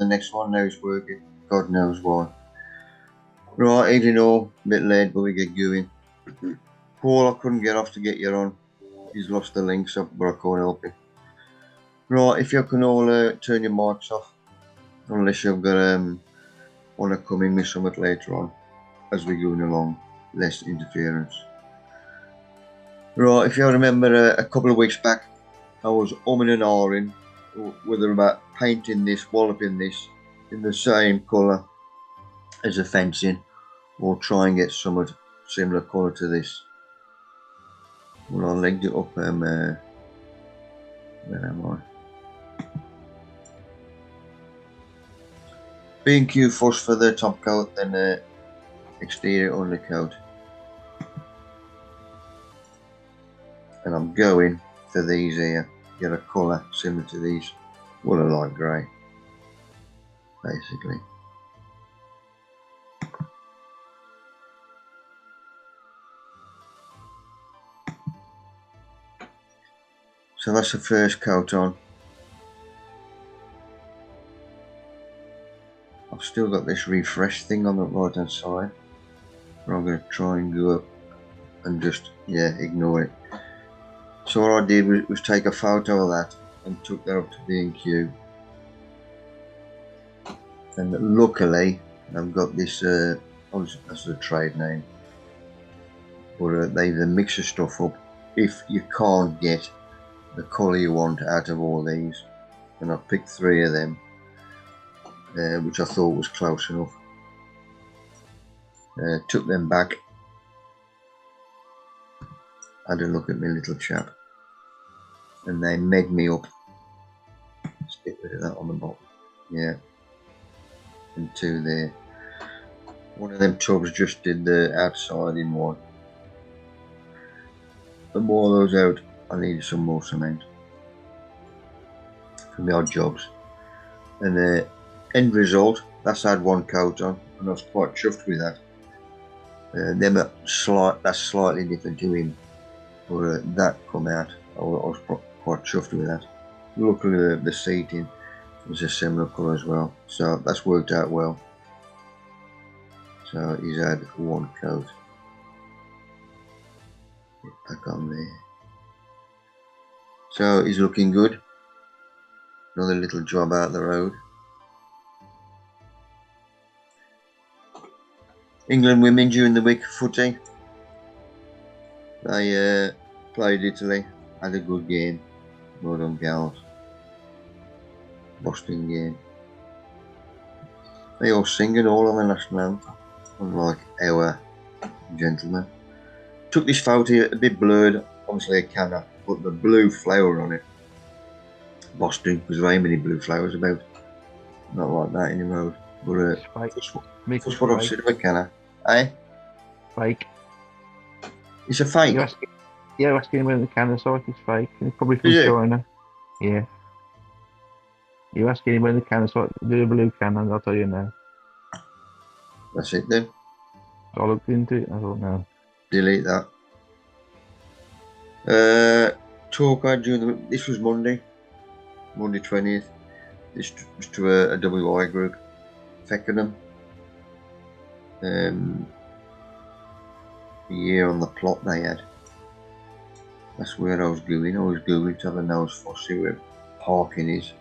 the next one. Now it's working. God knows why. Right, eating all. A bit late, but we get going. Paul, I couldn't get off to get you on. He's lost the link, so but I can't help him. Right, if you can all turn your mics off, unless you've got want to come in with something later on as we're going along, less interference. Right, if you remember a couple of weeks back, I was umming and ahhing whether about painting this, walloping this in the same colour as the fencing, or try and get somewhat similar colour to this. Well, I legged it up, where am I? B&Q fuss for the top coat, then exterior undercoat. And I'm going for these here, get a colour similar to these, well, a light grey, basically. So that's the first coat on. I've still got this refresh thing on the right hand side, but I'm going to try and go up and just, ignore it. So what I did was take a photo of that and took that up to B&Q. And luckily, I've got this, that's the trade name, but they mix the stuff up if you can't get the colour you want out of all these. And I picked 3 of them, which I thought was close enough. Took them back, had a look at my little chap, and they made me up. Let's get rid of that on the bottom. Yeah. And 2 there. One of them tubs just did the outside in one. The more of those out, I needed some more cement for my odd jobs. And the end result, that's had 1 coat on, and I was quite chuffed with that. That's slightly different to him, but that come out, I was quite chuffed with that. Luckily the seating was a similar colour as well, so that's worked out well. So he's had 1 coat. Get back on there. So he's looking good. Another little job out the road. England women during the week footy. They played Italy, had a good game. Well done, gals. Boston game. They all singing all on the national anthem, unlike our gentlemen. Took this photo a bit blurred, obviously a canna, but the blue flower on it. Boston, because there ain't many blue flowers about. Not like that in the road. But that's what I've said of a canna. Eh? Fake. It's a fake? You're asking him whether the canna site is fake. It's probably from China. Yeah. You're asking him whether the canna site is a blue canna, I'll tell you now. That's it then. I looked into it, I don't know. Delete that. Talk I during this was Monday 20th. This was to a WI group, Feckenham. A year on the plot they had. That's where I was going. I was going to have a nose for see where parking is.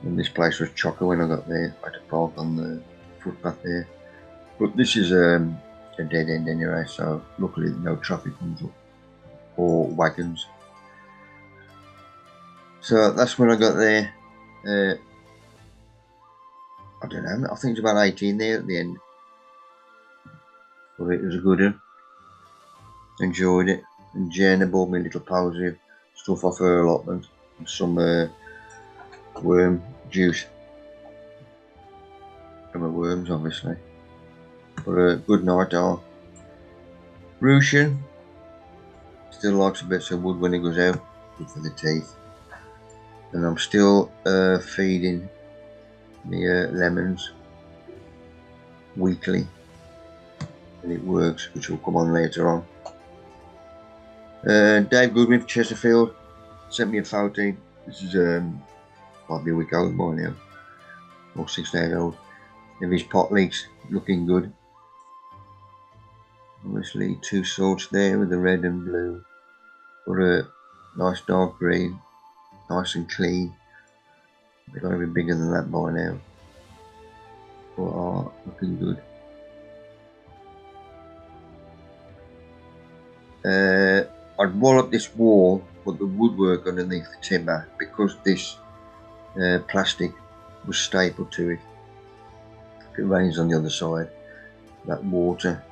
And this place was chocker when I got there. I had to park on the footpath there. But this is a dead end anyway, so luckily no traffic comes up or wagons. So that's when I got there. I don't know, I think it's about 18 there at the end. But it was a good one. Enjoyed it. And Jane bought me a little posy of stuff off her allotment and some worm juice from the worms, obviously. But a good night all. Russian still likes a bit of wood when he goes out, good for the teeth. And I'm still feeding the lemons weekly, and it works, which will come on later on. Dave Goodwin from Chesterfield sent me a photo. This is probably a week old by now. or 6 days old. If his pot leeks looking good. Obviously 2 sorts there with the red and blue. Got a nice dark green, nice and clean. They've got to be bigger than that by now. But are looking good. I'd wall up this wall, put the woodwork underneath the timber because this plastic was stapled to it. If it rains on the other side, that water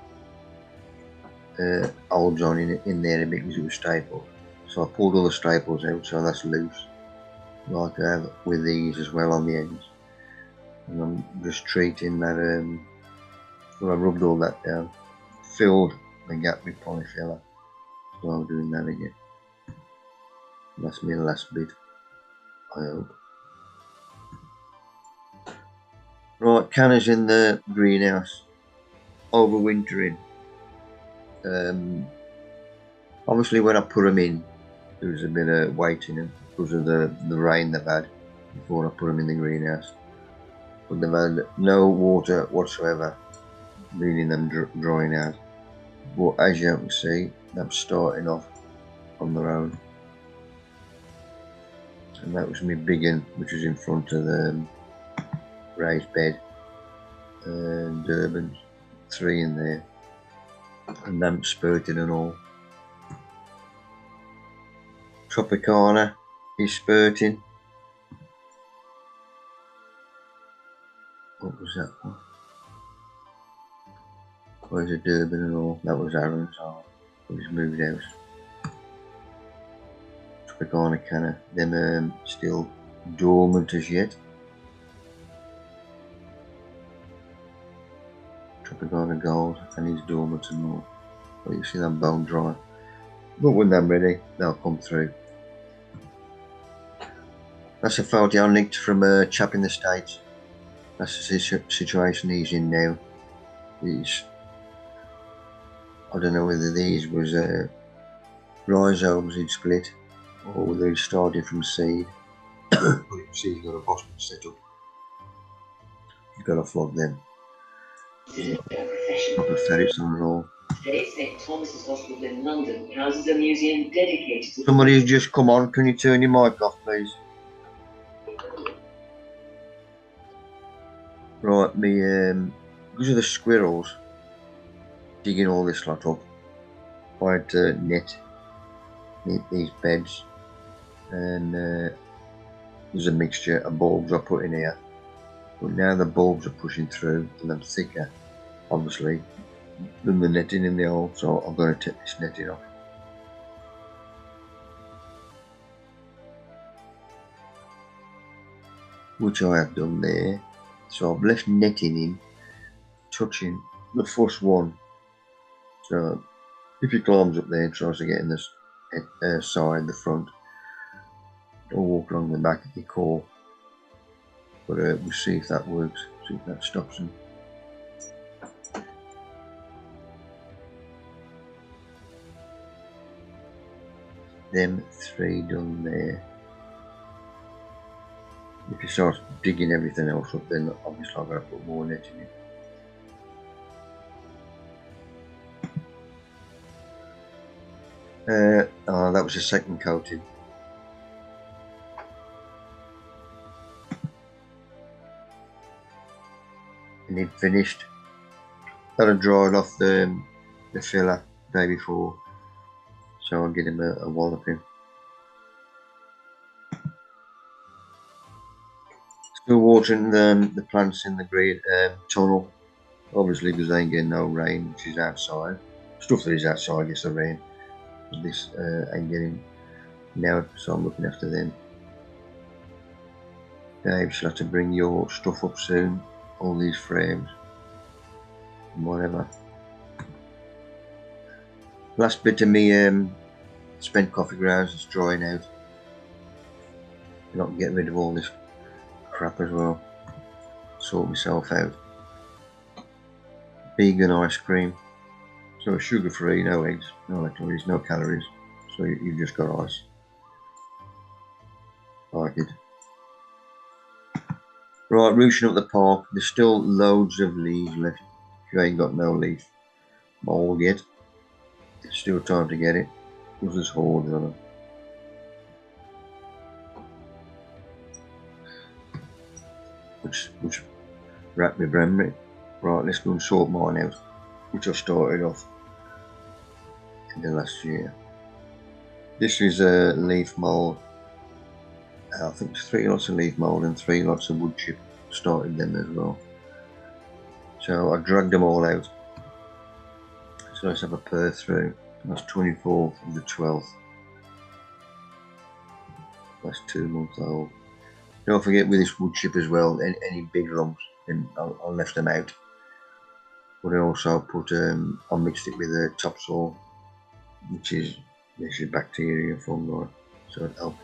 holds on in there a bit because it was stapled. So I pulled all the staples out, so that's loose. Like I have with these as well on the ends. And I'm just treating that, well, I rubbed all that down, filled the gap with polyfiller. So I'm doing that again. That's my last bit, I hope. Right, canners in the greenhouse, overwintering. Obviously when I put them in, there was a bit of weight in them because of the rain they've had before I put them in the greenhouse. But they've had no water whatsoever, meaning them drying out. But as you can see, they're starting off on their own. And that was my big one, which was in front of the raised bed. And Durbans, 3 in there. And them spurting and all. Tropicana is spurting. What was that one? Where's a Durban and all? That was Aaron's. It was moved out. Tropicana canna. Them still dormant as yet. Tropicana gold and he's dormant and all. But you see them bone dry. But when they're ready, they'll come through. That's a photo I nicked from a chap in the States. That's the situation he's in now. I don't know whether these was rhizomes he'd split or whether he started from seed. But you can see he's got a bottom set up. He's got to flog them. Proper ferrets on and all. Today, St. Thomas's Hospital in London houses a museum dedicated to... Somebody's just come on. Can you turn your mic off, please? Right, me because of the squirrels digging all this lot up, I had to net these beds, and there's a mixture of bulbs I put in here. But now the bulbs are pushing through and they're thicker, obviously, than the netting in the hole, so I've got to take this netting off. Which I have done there. So I've left netting in, touching the first one. So if he climbs up there and tries to get in this side, the front, or walk along the back of your core. But we'll see if that works, see if that stops him. Them 3 done there. If you start digging everything else up, then obviously I've got to put more netting in. That was the second coating. And it finished. That had dried off the filler the day before, so I'll get him a walloping. Still watering the plants in the green tunnel, obviously because they ain't getting no rain, which is outside. Stuff that is outside gets the rain. This ain't getting now, so I'm looking after them. Dave, you'll have to bring your stuff up soon, all these frames and whatever. Last bit of me spent coffee grounds is drying out. Not get rid of all this crap as well. Sort myself out. Vegan ice cream. So sugar free, no eggs, no electrolytes, no calories. So you've just got ice. I like it. Right, rooting up the park. There's still loads of leaves left. If you ain't got no leaf mould yet, it's still time to get it. Because there's hordes on them. Which wrapped my brain, mate. Right, let's go and sort mine out, which I started off in the last year. This is a leaf mould. I think it's 3 lots of leaf mould and 3 lots of wood chip. Started them as well. So I dragged them all out. So let's have a purr through. That's 24th of the 12th. That's 2 months old. Don't forget with this wood chip as well, any big lumps, and I left them out. But I also put, I mixed it with topsoil, which is basically bacteria and fungi, so it'll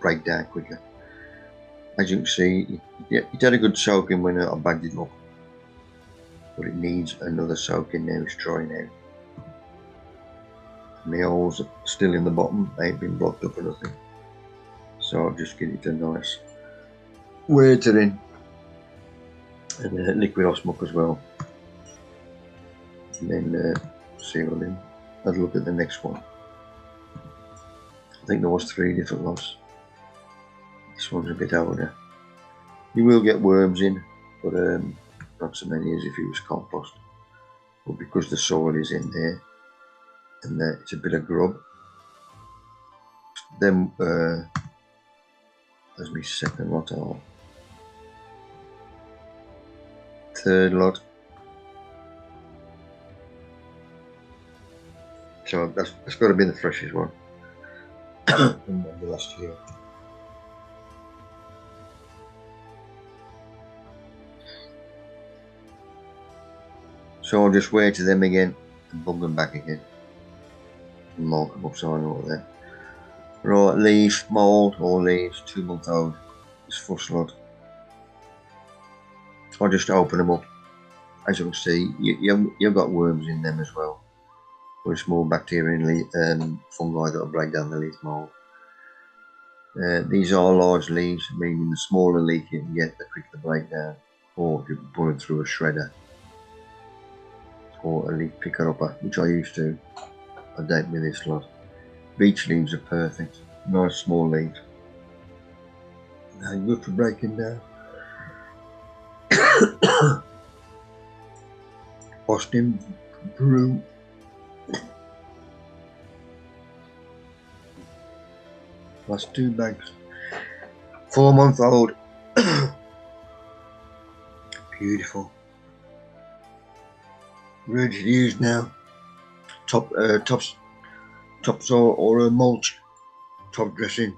break down quicker. As you can see, it had a good soaking when I bagged it up, but it needs another soaking now. It's drying out. And the holes are still in the bottom, they ain't been blocked up or nothing. So I'll just get it a nice watering and liquid osmoc as well. And then seal in. I'd look at the next one. I think there was 3 different lots. This one's a bit older. You will get worms in, but not so many as if it was compost. But because the soil is in there and it's a bit of grub, then there's my second lot or 3rd lot. So that's got to be the freshest one from the last year. So I'll just wear to them again and bung them back again. And mark them up so I know there. Right, leaf, mould, or leaves, 2 months old. This first lot. I'll just open them up. As you can see, you've got worms in them as well. Or small bacteria and fungi that will break down the leaf mould. These are large leaves, meaning the smaller leaf you can get, the quicker the breakdown. Or if you put it through a shredder. Or a leaf picker upper, which I used to. I don't with this lot. Beech leaves are perfect. Nice small leaves. Now good for breaking down. Austin brew. That's 2 bags. 4 month old. Beautiful. Ready to use now. Topsoil or a mulch. Top dressing.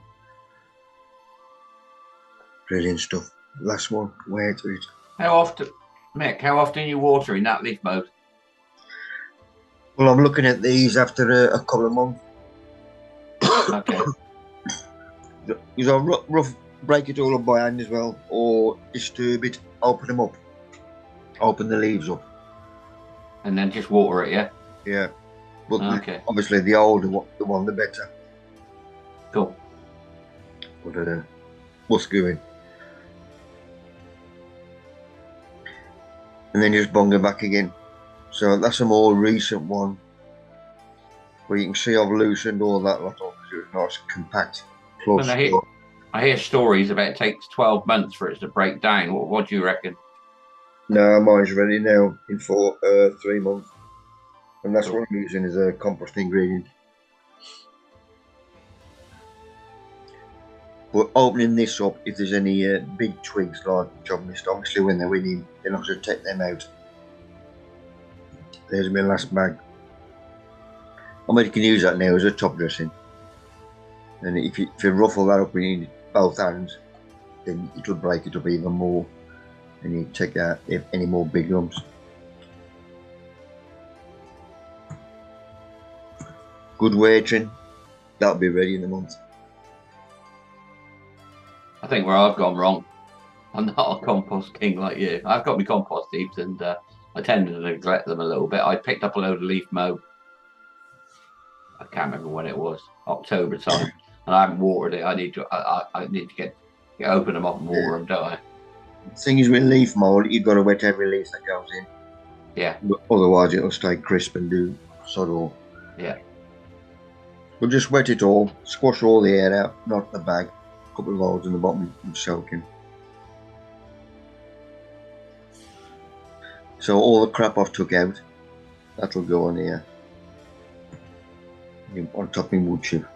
Brilliant stuff. Last one. Where to it. How often, Mick? How often are you watering that leaf mode? Well, I'm looking at these after a couple of months. Okay. Because I'll rough break it all up by hand as well, or disturb it, open them up, open the leaves up. And then just water it, yeah? Yeah. But okay. Obviously the older the one, the better. Cool. But what's going? And then just bung it back again. So that's a more recent one. Where you can see I've loosened all that lot off because it was nice, compact, close. I hear stories about it takes 12 months for it to break down. What do you reckon? No, mine's ready now in 3 months. And that's Cool. what I'm using as a compost ingredient. But opening this up, if there's any big twigs like which I've missed, obviously when they're winning, then I'll just take them out. There's my last bag. I mean, you can use that now as a top dressing. And if you ruffle that up with both hands, then it'll break it up even more. And you take out any more big lumps. Good watering, that'll be ready in a month. I think where I've gone wrong, I'm not a compost king like you. I've got my compost heaps and I tend to neglect them a little bit. I picked up a load of leaf mold. I can't remember when it was, October time, and I haven't watered it. I need to get open them up and water them, don't I? Thing is with leaf mold, you've got to wet every leaf that goes in. Yeah. Otherwise, it'll stay crisp and do sod all. Yeah. We'll just wet it all, squash all the air out, not the bag. A couple of holes in the bottom and soaking. So all the crap I've took out, that'll go on here. On top of wood chip.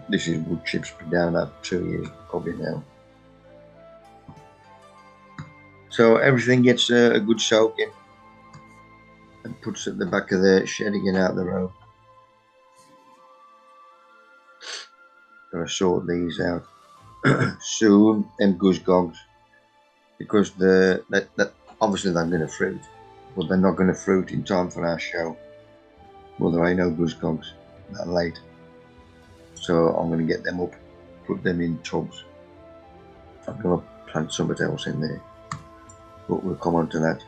This is wood chips, been down that 2 years probably now. So everything gets a good soaking and puts at the back of the shed again out the road. Gotta sort these out soon. Them goose gogs, because that obviously they're going to fruit, but they're not going to fruit in time for our show. Well, there ain't no goose gogs that late, so I'm going to get them up, put them in tubs. I'm going to plant something else in there, but we'll come on to that.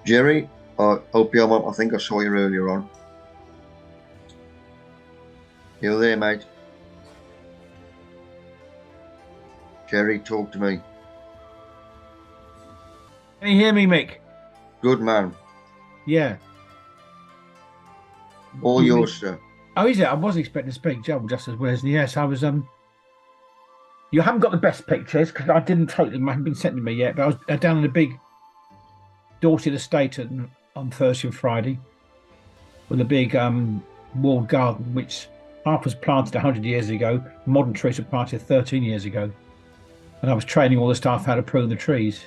Jerry, I hope you're on. I think I saw you earlier on. You there, mate? Jerry, talk to me. Can you hear me, Mick? Good man. Yeah. All yours, sir. Oh, is it? I wasn't expecting to speak, Joe, just as well as yes. I was. You haven't got the best pictures because I didn't take them. I haven't been sent to me yet. But I was down in a big Dorset estate on Thursday and Friday with a big walled garden, which half was planted 100 years ago. Modern trees were planted 13 years ago. And I was training all the staff how to prune the trees.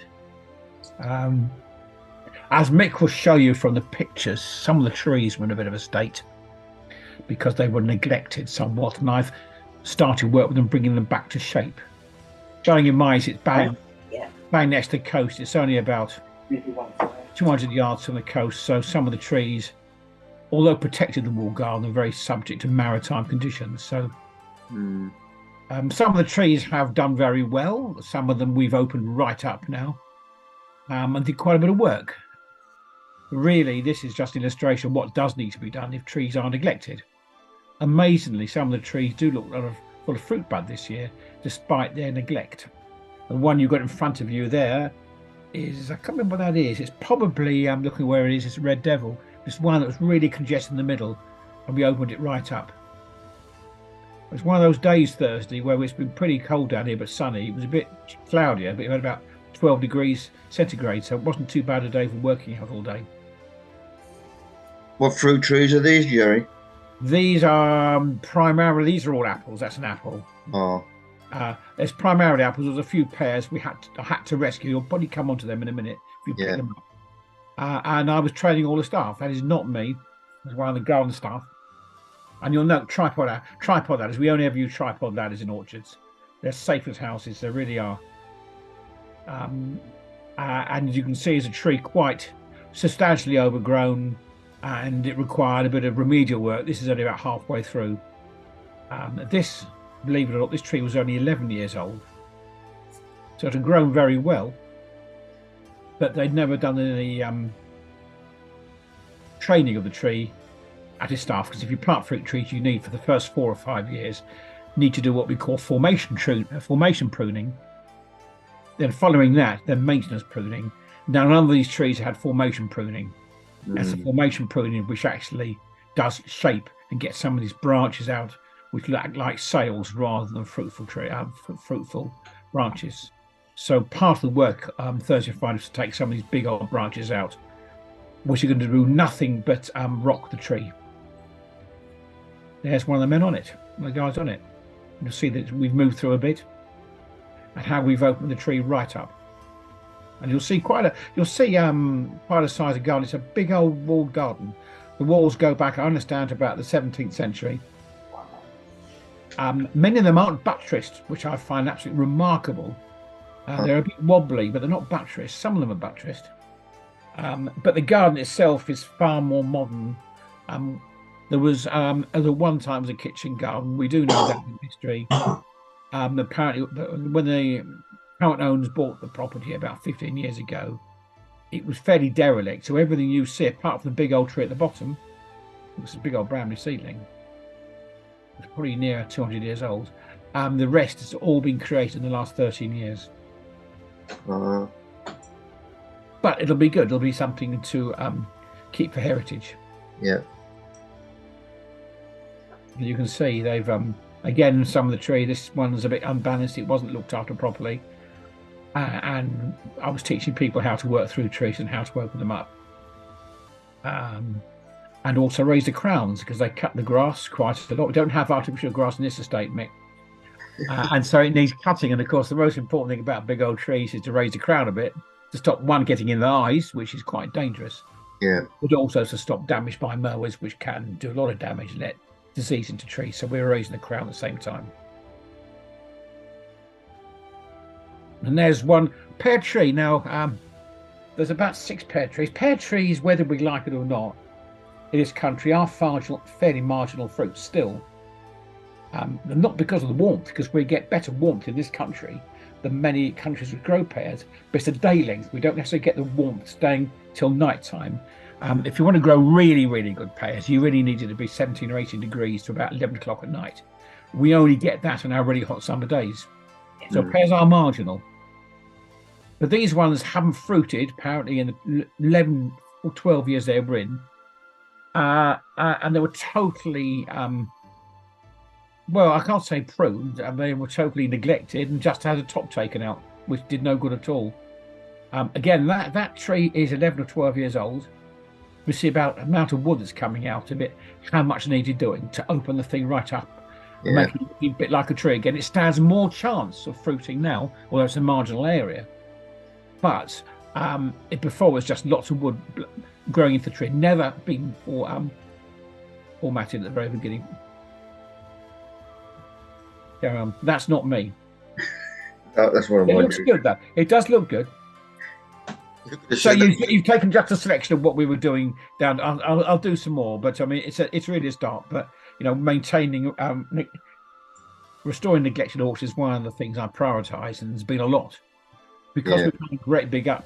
As Mick will show you from the pictures, some of the trees were in a bit of a state because they were neglected somewhat, and I've started work with them, bringing them back to shape. Bearing in mind, it's bang next to the coast. It's only about 200 yards from the coast, so some of the trees, although protected the wall garden, are very subject to maritime conditions. So some of the trees have done very well. Some of them we've opened right up now and did quite a bit of work. Really, this is just an illustration of what does need to be done if trees are neglected. Amazingly, some of the trees do look full of fruit bud this year, despite their neglect. The one you've got in front of you there is, I can't remember what that is. It's probably, I'm looking where it is, it's Red Devil. It's one that was really congested in the middle, and we opened it right up. It's one of those days, Thursday, where it's been pretty cold down here, but sunny. It was a bit cloudier, but it had about 12 degrees centigrade, so it wasn't too bad a day for working out all day. What fruit trees are these, Jerry? These are these are all apples. That's an apple. Oh. There's primarily apples. There's a few pears I had to rescue. You'll probably come onto them in a minute if you pick them up. And I was training all the staff. That is not me. It's one of the garden staff. And you'll note tripod ladders. We only ever use tripod ladders in orchards. They're safe as houses. They really are. And you can see it's a tree quite substantially overgrown, and it required a bit of remedial work. This is only about halfway through. This, believe it or not, this tree was only 11 years old. So it had grown very well, but they'd never done any training of the tree at its staff, because if you plant fruit trees, you need, for the first 4 or 5 years, need to do what we call formation pruning. Then following that, then maintenance pruning. Now, none of these trees had formation pruning. That's the formation pruning which actually does shape and get some of these branches out, which look like sails rather than fruitful branches. So part of the work Thursday and Friday is to take some of these big old branches out, which are going to do nothing but rock the tree. There's one of the men on it, one of the guys on it. You'll see that we've moved through a bit and how we've opened the tree right up. And you'll see quite a size of garden. It's a big old walled garden. The walls go back, I understand, to about the 17th century. Many of them aren't buttressed, which I find absolutely remarkable. They're a bit wobbly, but they're not buttressed. Some of them are buttressed. But the garden itself is far more modern. There was, at one time, was a kitchen garden. We do know that in history. Apparently, when the current owners bought the property about 15 years ago, it was fairly derelict. So everything you see, apart from the big old tree at the bottom, it was a big old Bramley seedling. It's probably near 200 years old. The rest has all been created in the last 13 years. but it'll be good. It'll be something to keep for heritage. Yeah. You can see they've again, some of the tree. This one's a bit unbalanced. It wasn't looked after properly, and I was teaching people how to work through trees and how to open them up, and also raise the crowns because they cut the grass quite a lot. We don't have artificial grass in this estate, Mick. And so it needs cutting. And of course, the most important thing about big old trees is to raise the crown a bit to stop one getting in the eyes, which is quite dangerous. Yeah. But also to stop damage by mowers, which can do a lot of damage and let disease into trees. So we're raising the crown at the same time. And there's one pear tree. Now, there's about 6 pear trees. Pear trees, whether we like it or not, in this country are fairly marginal fruits still. Not because of the warmth, because we get better warmth in this country than many countries would grow pears, but it's a day length. We don't necessarily get the warmth staying till night time. If you want to grow really, really good pears, you really need it to be 17 or 18 degrees to about 11 o'clock at night. We only get that on our really hot summer days. So pears are marginal. But these ones haven't fruited, apparently, in the 11 or 12 years they were in. And they were totally... well, I can't say pruned, and they were totally neglected and just had a top taken out, which did no good at all. Again, that tree is 11 or 12 years old. We see about the amount of wood that's coming out of it, how much needed doing to open the thing right up, and make it a bit like a tree again. It stands more chance of fruiting now, although it's a marginal area. But before it was just lots of wood growing into the tree, never been formatted at the very beginning. That's not me. That's what I'm It looks good, though. It does look good. So you've taken just a selection of what we were doing down. I'll do some more, but I mean it's really a start. But maintaining, restoring neglected orchards is one of the things I prioritise, and there's been a lot because we've had a great big up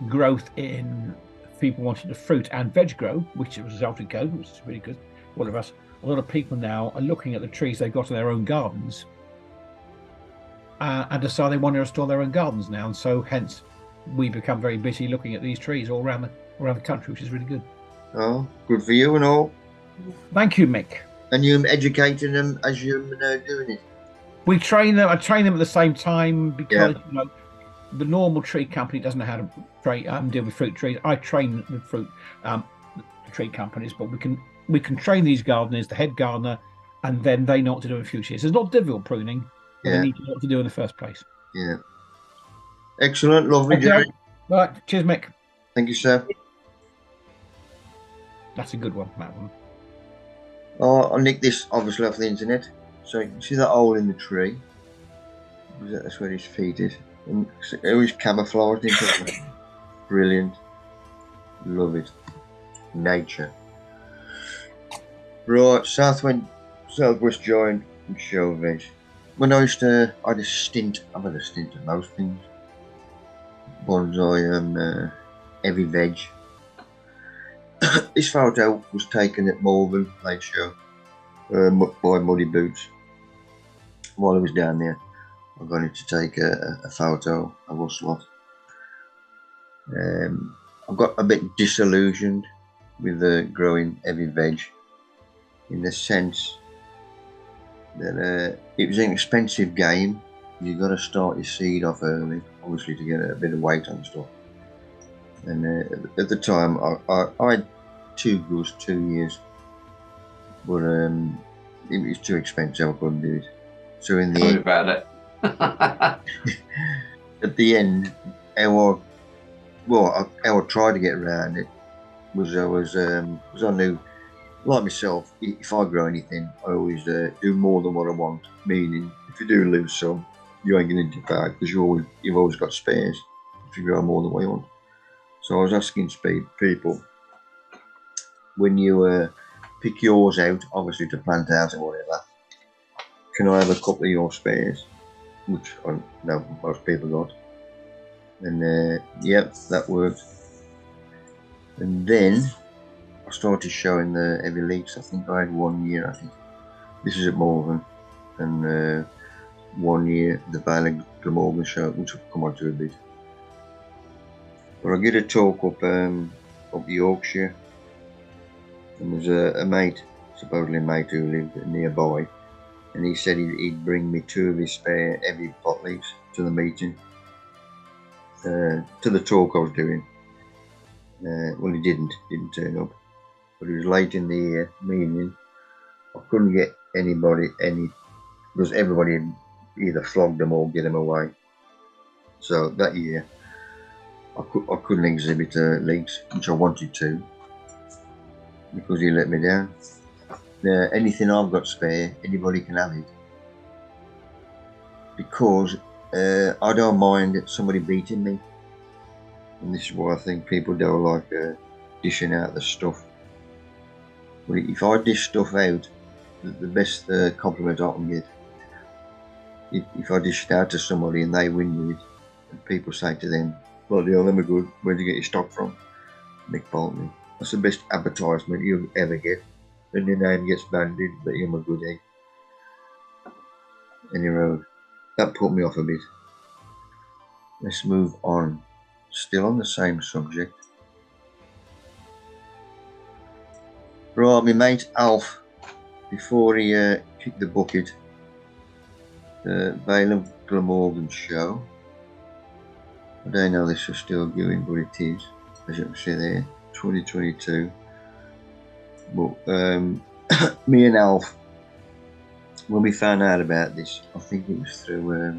growth in people wanting to fruit and veg grow, which has resulted good, which is really good. A lot of people now are looking at the trees they've got in their own gardens and decide they want to restore their own gardens now, and so hence we become very busy looking at these trees all around the country, which is really good. Oh, good for you and all. Thank you, Mick. And you're educating them as you're doing it. We train them. I train them at the same time because the normal tree company doesn't know how to deal with fruit trees. I train the fruit tree companies, but we can train these gardeners, the head gardener, and then they know what to do in future. It's not difficult pruning, but they need to know what to do in the first place. Yeah. Excellent, lovely, Jerry. Right, cheers, Mick. Thank you, sir. That's a good one, that one. Oh, I nicked this obviously off the internet. So you can see that hole in the tree. That's where his feet is. And it was camouflaged into it. Brilliant. Love it. Nature. Right, Southwest Giant and Show Veg. When I had a stint, I've had a stint at most things. Bonsai, heavy veg. This photo was taken at Malvern Lake Show by Muddy Boots. While I was down there, I got him to take a photo of us lot. I got a bit disillusioned with growing heavy veg, in the sense that it was an expensive game. You've got to start your seed off early, obviously, to get a bit of weight on stuff. And at the time, I had 2 goose, 2 years, but it was too expensive. I couldn't do it. So in the end, about it. at the end, how I tried to get around it was I knew, like myself, if I grow anything, I always do more than what I want. Meaning, if you do lose some, you ain't going to pay because you've always got spares if you grow more than what you want. So I was asking people, when you pick yours out, obviously to plant out or whatever, can I have a couple of your spares? Which I know most people got. And yep, that worked. And then I started showing the heavy leaks. I think I had 1 year, I think. This is at Morgan. And 1 year, the Valley Glamorgan show, which will come on to a bit. But I get a talk up Yorkshire, and there's a mate, supposedly a mate who lived nearby, and he said he'd bring me 2 of his spare heavy pot leaves to the meeting, to the talk I was doing. Well, he didn't turn up, but it was late in the meeting. I couldn't get anybody because everybody had either flogged them or get them away. So that year, I couldn't exhibit legs, which I wanted to, because he let me down. Now, anything I've got spare, anybody can have it, because I don't mind somebody beating me, and this is why I think people don't like dishing out the stuff. But if I dish stuff out, the best compliment I can get, if I dish it out to somebody and they win with it, and people say to them, "Bloody hell, them are good. Where'd you get your stock from?" Nick Bolton. That's the best advertisement you'll ever get. When your name gets banded, that you're a good egg. Anyway, that put me off a bit. Let's move on. Still on the same subject. Right, my mate Alf, before he kicked the bucket, the Vale of Glamorgan show. I don't know if this is still going, but it is, as you can see there, 2022. But me and Alf, when we found out about this, I think it was through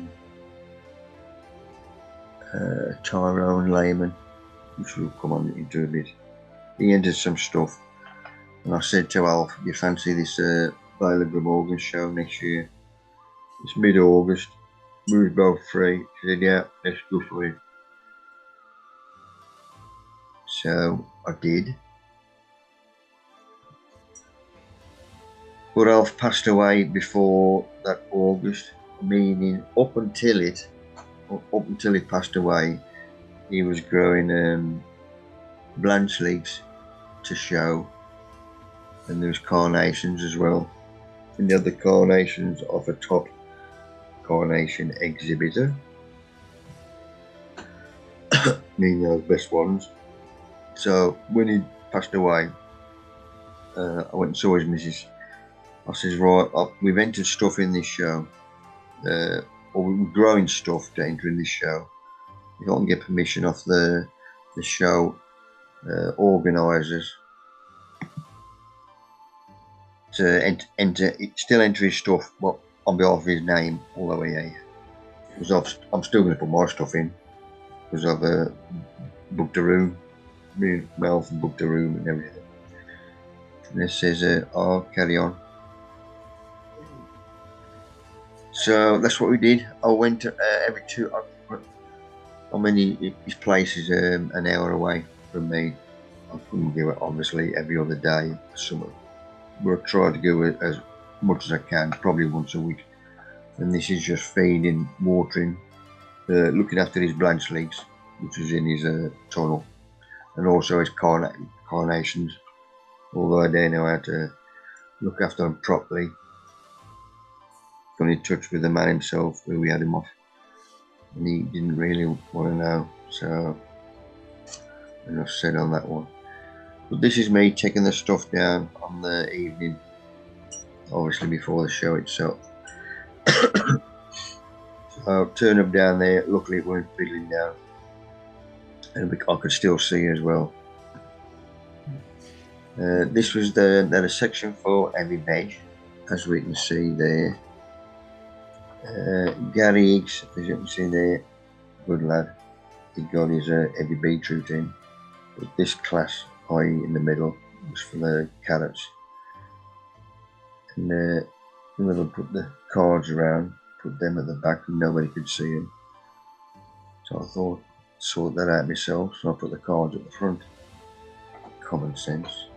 Tyrone Lehman, which we'll come on into a bit. He entered some stuff, and I said to Alf, "Do you fancy this Vale of Glamorgan show next year? It's mid-August. We were both free." He said, "Yeah, let's go for it." So I did. But Alf passed away before that August, meaning up until he passed away, he was growing blanch leaves to show, and there was carnations as well. And the other carnations of a top carnation exhibitor, meaning those best ones. So when he passed away, I went and saw his missus. I says, "Right, we've entered stuff in this show, or we're growing stuff to enter in this show. If I can get permission off the show organisers to still enter his stuff, but on behalf of his name all the way here. Because I'm still going to put my stuff in, because I've booked a room, me and Melf booked a room and everything." And this says, "I'll carry on." So that's what we did. I went every two. His place is an hour away from me. I couldn't do it, obviously, every other day. We'll try to go as much as I can, probably once a week. And this is just feeding, watering, looking after his blanch leaves, which is in his tunnel, and also his carnations. Although I don't know how to look after them properly. Got in touch with the man himself, where we had him off, and he didn't really want to know, so enough said on that one. But this is me taking the stuff down on the evening, obviously before the show itself. So I'll turn them down there. Luckily it weren't fiddling down, and I could still see as well. This was the section for heavy veg, as we can see there. Gary Higgs, as you can see there, good lad. He got his heavy beetroot in. But this class, i.e. in the middle, was for the carrots. And the middle put the cards around, put them at the back, and nobody could see them. So I thought, sort that out myself, so I put the cards at the front. Common sense.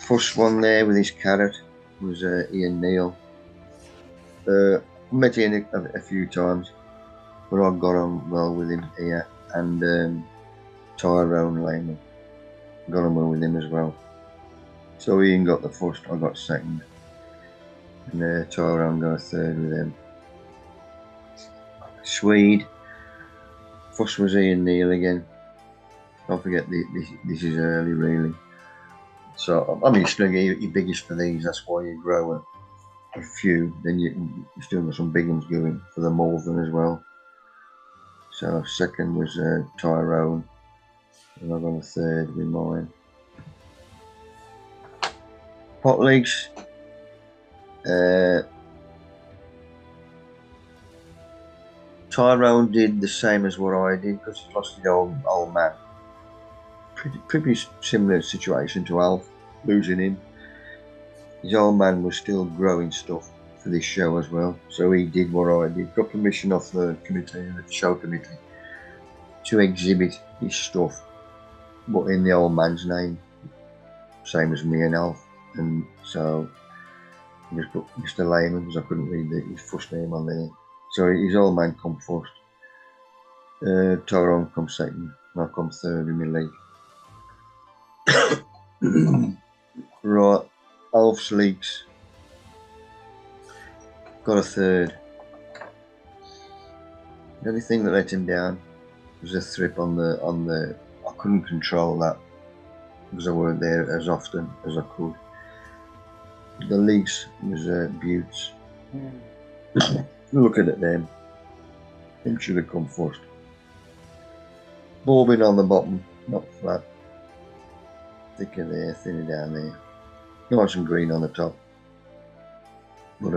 First one there with his carrot was Ian Neal. Met Ian a few times, but I got on well with him here, and Tyrone Lehman, got on well with him as well. So Ian got the first, I got second, and Tyrone got a third with him. Swede, First was Ian Neal again. Don't forget this is early really. So I mean, you're biggest for these. That's why you grow a few. Then you still got some big ones going for the Malvern as well. So second was Tyrone, and I've got a third with mine. Pot leeks. Tyrone did the same as what I did because he lost his old man. Pretty similar situation to Alf, losing him. His old man was still growing stuff for this show as well, so he did what I did. Got permission off the committee, the show committee, to exhibit his stuff, but in the old man's name, same as me and Alf. And so I just put Mr. Lehman because I couldn't read his first name on there. So his old man come first, Tyrone come second, and I come third in my league. Right, Alf's leaks got a third. The only thing that let him down was a thrip on the. I couldn't control that because I weren't there as often as I could. The leaks was Buttes. Looking at them, him should have come first. Bobbing on the bottom, not flat. Thicker there, thinner down there. Nice and green on the top. But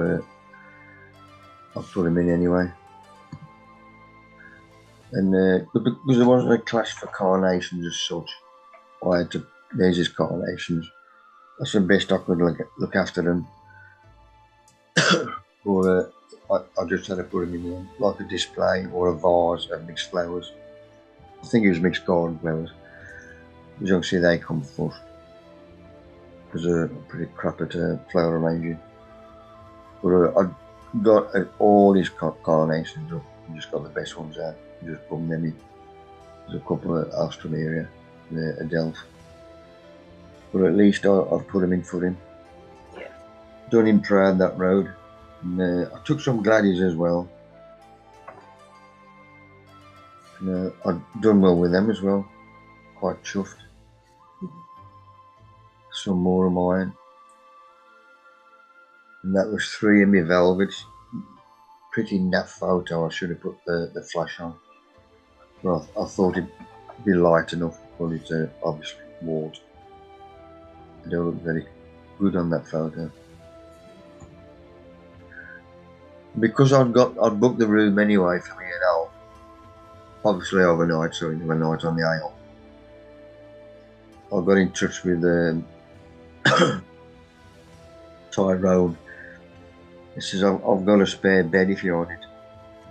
I'll put him in anyway. And because there wasn't a clash for carnations as such, I had to. There's his carnations. That's the best I could look after them. Or I just had to put them in there, like a display or a vase of mixed flowers. I think it was mixed garden flowers. As you can see, they come first because they're pretty crap at flower arranging. But I got all these carnations up and just got the best ones out. Just put them in. There's a couple of Australia, a Delph. But at least I've put them in for him. Yeah. Done him proud that road. And I took some Gladys as well. And I've done well with them as well. Quite chuffed. Some more of mine. And that was 3 of my velvets. Pretty naff photo. I should have put the flash on. But I thought it'd be light enough, but it's obviously walled. They don't look very good on that photo. Because I'd booked the room anyway for me and Al. Obviously overnight, so it was a night on the Isle. I got in touch with Tyrone. He says, I've got a spare bed if you want it.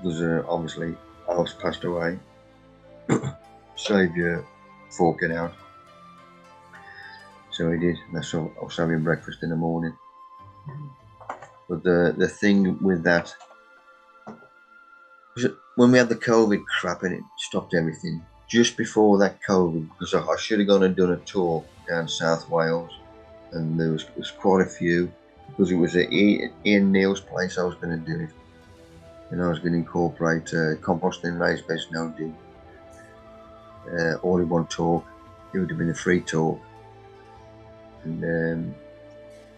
Because obviously Al's passed away. Save you forking out. So he did. That's all. I was having breakfast in the morning. But the thing with that, when we had the COVID crap and it stopped everything, just before that COVID, because I should have gone and done a tour down South Wales, and there was quite a few, because it was at Ian Neal's place I was going to do it, and I was going to incorporate composting, raised beds, no dig, all in one talk. It would have been a free talk, and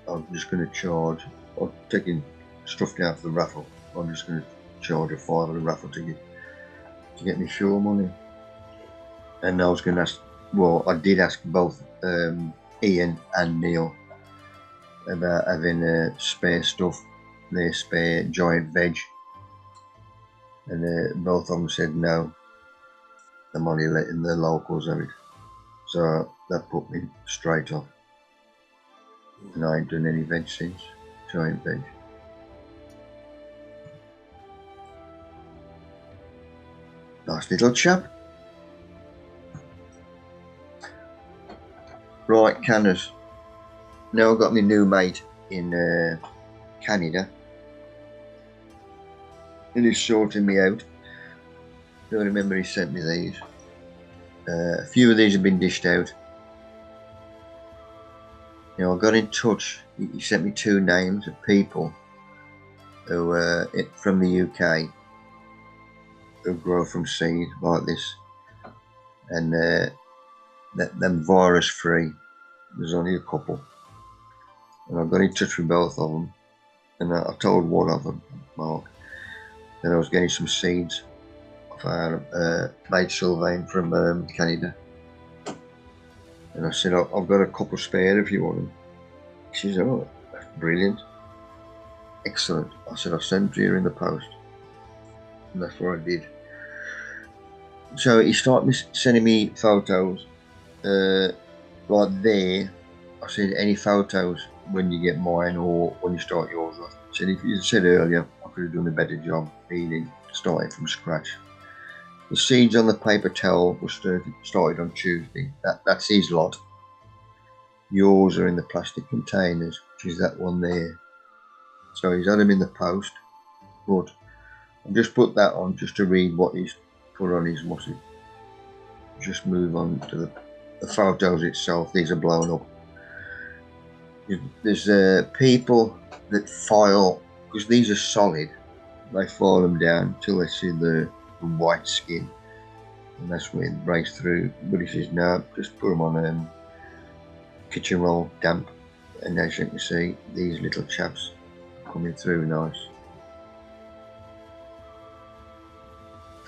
I'm just going to charge. I'm taking stuff down for the raffle. I'm just going to charge a $5 raffle ticket to get me fuel money. And I was going to ask, well, I did ask both Ian and Neil about having spare stuff, their spare giant veg. And both of them said no. I'm only letting the locals have it. So that put me straight off. And I ain't done any veg since. Giant veg. Nice little chap. Right, canners. Now I've got my new mate in Canada. And he's sorting me out. I remember he sent me these. A few of these have been dished out. You know, I got in touch. He sent me 2 names of people who from the UK who grow from seed like this, and them virus free. There's only a couple, and I got in touch with both of them, and I told one of them, Mark, that I was getting some seeds off our mate Sylvain from Canada, and I said I've got a couple spare if you want them. She said, "Oh, that's brilliant, excellent." I said, "I'll send to you in the post," and that's what I did. So he started sending me photos, like there. I said, "Any photos when you get mine or when you start yours?" I said, "If you said earlier, I could have done a better job feeding, starting from scratch." The seeds on the paper towel were started on Tuesday. That's his lot. Yours are in the plastic containers, which is that one there. So he's had them in the post, but I've just put that on just to read what he's put on his what's it. Just move on to the photos itself. These are blown up. There's people that file, because these are solid, they file them down until they see the white skin, and that's when it breaks through. But he says, no, just put them on kitchen roll damp, and as you can see, these little chaps are coming through nice.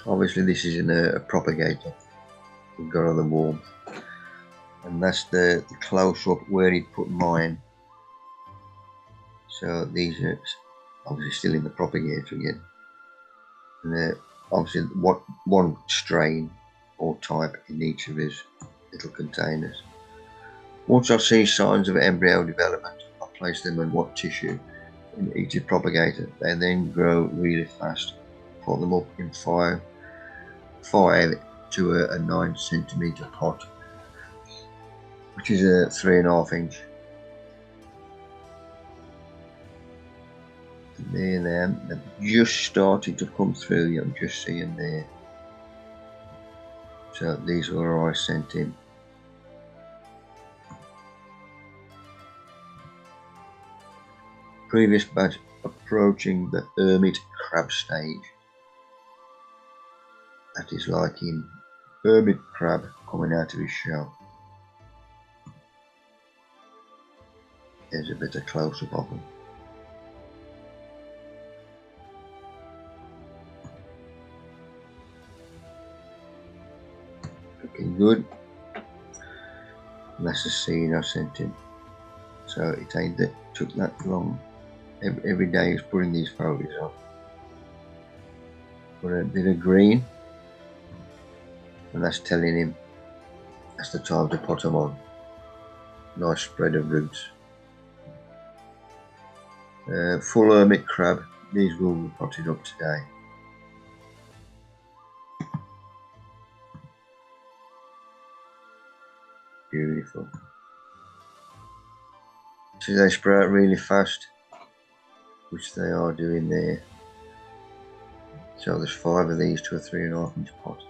Obviously this isn't a propagator, we've got other warmth, and that's the close up where he put mine. So these are obviously still in the propagator again, and obviously one strain or type in each of his little containers. Once I see signs of embryo development, I place them in wet tissue in each propagator. They then grow really fast. Put them up in 5 to a 9 centimetre pot, which is a 3.5 inch. There, they're just starting to come through. I'm just seeing there. So these were I sent in. Previous batch approaching the hermit crab stage. That is like him, hermit crab coming out of his shell. There's a bit of close up of him. Looking good. And that's the scene I sent him. So it ain't that took that long. Every day he's putting these photos on. Put a bit of green, and that's telling him that's the time to put them on. Nice spread of roots. Full hermit crab, these will be potted up today. Beautiful. So they sprout really fast, which they are doing there. So there's 5 of these to a 3.5 inch pot.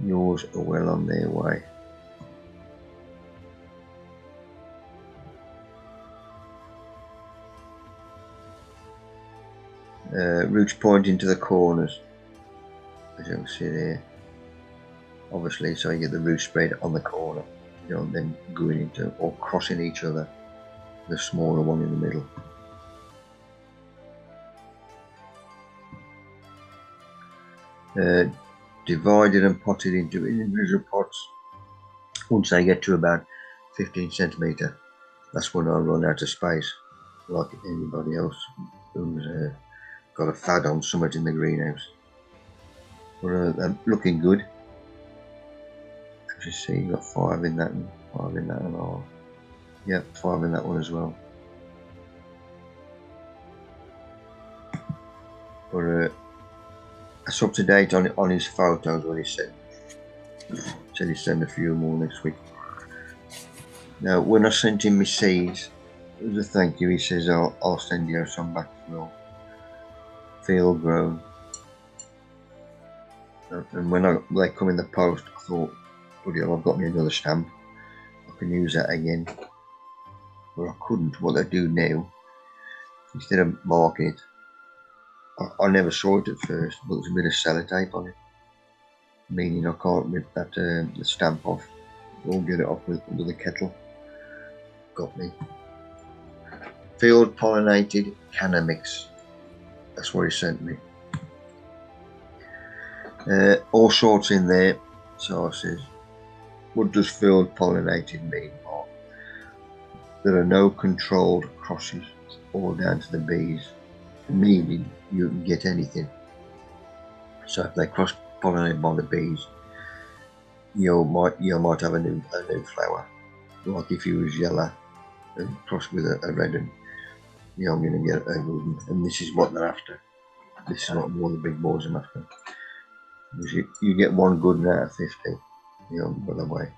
Yours are well on their way. Roots pointing to the corners, as you can see there. Obviously, so you get the root spread on the corner, you know, and then going into or crossing each other, the smaller one in the middle. Divided and potted into individual pots. Once they get to about 15 centimetre, that's when I run out of space, like anybody else who's got a fad on somewhere in the greenhouse. But looking good. As you see, you've got 5 in that and 5 in that and all. Yep, 5 in that one as well. But that's up to date on his photos when he said he'd send a few more next week. Now, when I sent him my seeds, as a thank you, he says, I'll send you some back as well. Field grown. And when they come in the post, I thought, bloody hell, I've got me another stamp. I can use that again. But I couldn't. What I do now, instead of marking it, I never saw it at first, but there's a bit of sellotape on it, meaning I can't rip that the stamp off or get it off with the kettle. Got me. Field pollinated canna mix. That's what he sent me. All sorts in there. So I says, what does field pollinated mean, Mark? There are no controlled crosses all down to the bees, meaning you can get anything. So if they cross pollinate by the bees, you might have a new flower. Like if you was yellow and crossed with a red, and I'm going to get a golden. And this is what they're after. This is what more the big boys are after. You get one good out of 50, by the way.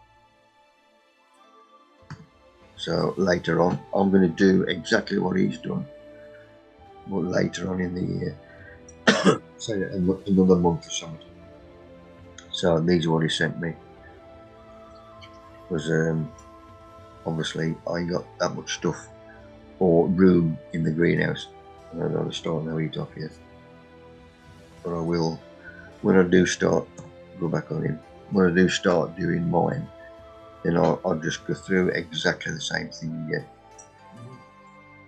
So later on, I'm going to do exactly what he's done, but later on in the year, say another month or something. So these are what he sent me. Was obviously I ain't got that much stuff or room in the greenhouse, and I don't start no heat off yet. But I will when I do start. Go back on him. When I do start doing mine, then I'll just go through exactly the same thing again.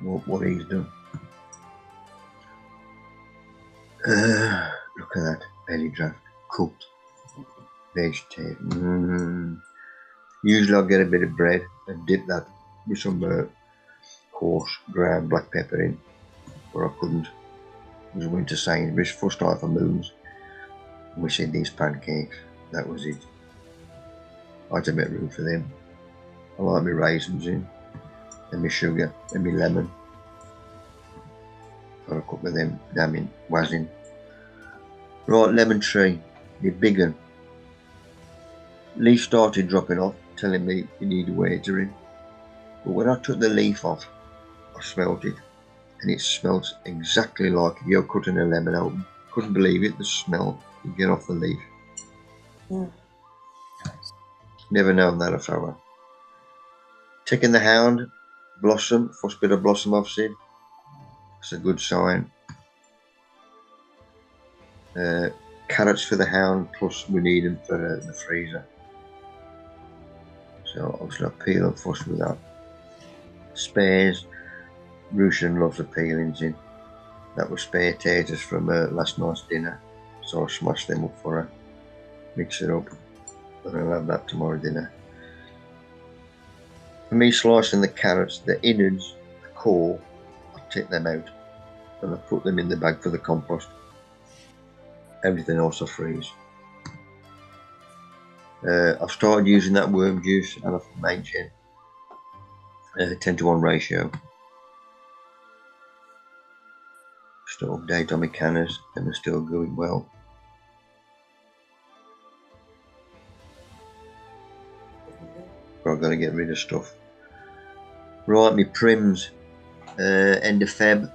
What he's done. Look at that belly draft, cooked vegetarian. Usually I'll get a bit of bread and dip that with some coarse ground black pepper in, but I couldn't. It was winter Sainsbury's, first time for moons. We said these pancakes, that was it. I had to make room for them. I like my raisins in, and my sugar, and my lemon. Got a couple of them damn wazzing. Right, lemon tree, the big one. Leaf started dropping off, telling me you need watering. But when I took the leaf off, I smelled it, and it smelt exactly like if you're cutting a lemon open. Couldn't believe it, the smell you get off the leaf. Yeah. Never known that affair. Taking the hound, blossom, first bit of blossom I've seen. It's a good sign. Carrots for the hound, plus we need them for the freezer. So obviously I'll peel them first with that. Spares, Russian loves the peelings in. That was spare taters from last night's dinner. So I smashed them up for her. Mix it up. And I'll have that tomorrow dinner. For me, slicing the carrots, the innards, the core, I take them out and I put them in the bag for the compost. Everything else I freeze. I've started using that worm juice and I've made 10:1 ratio. Just an update on my canners, and they're still going well. But I've got to get rid of stuff. Right, my prims, end of Feb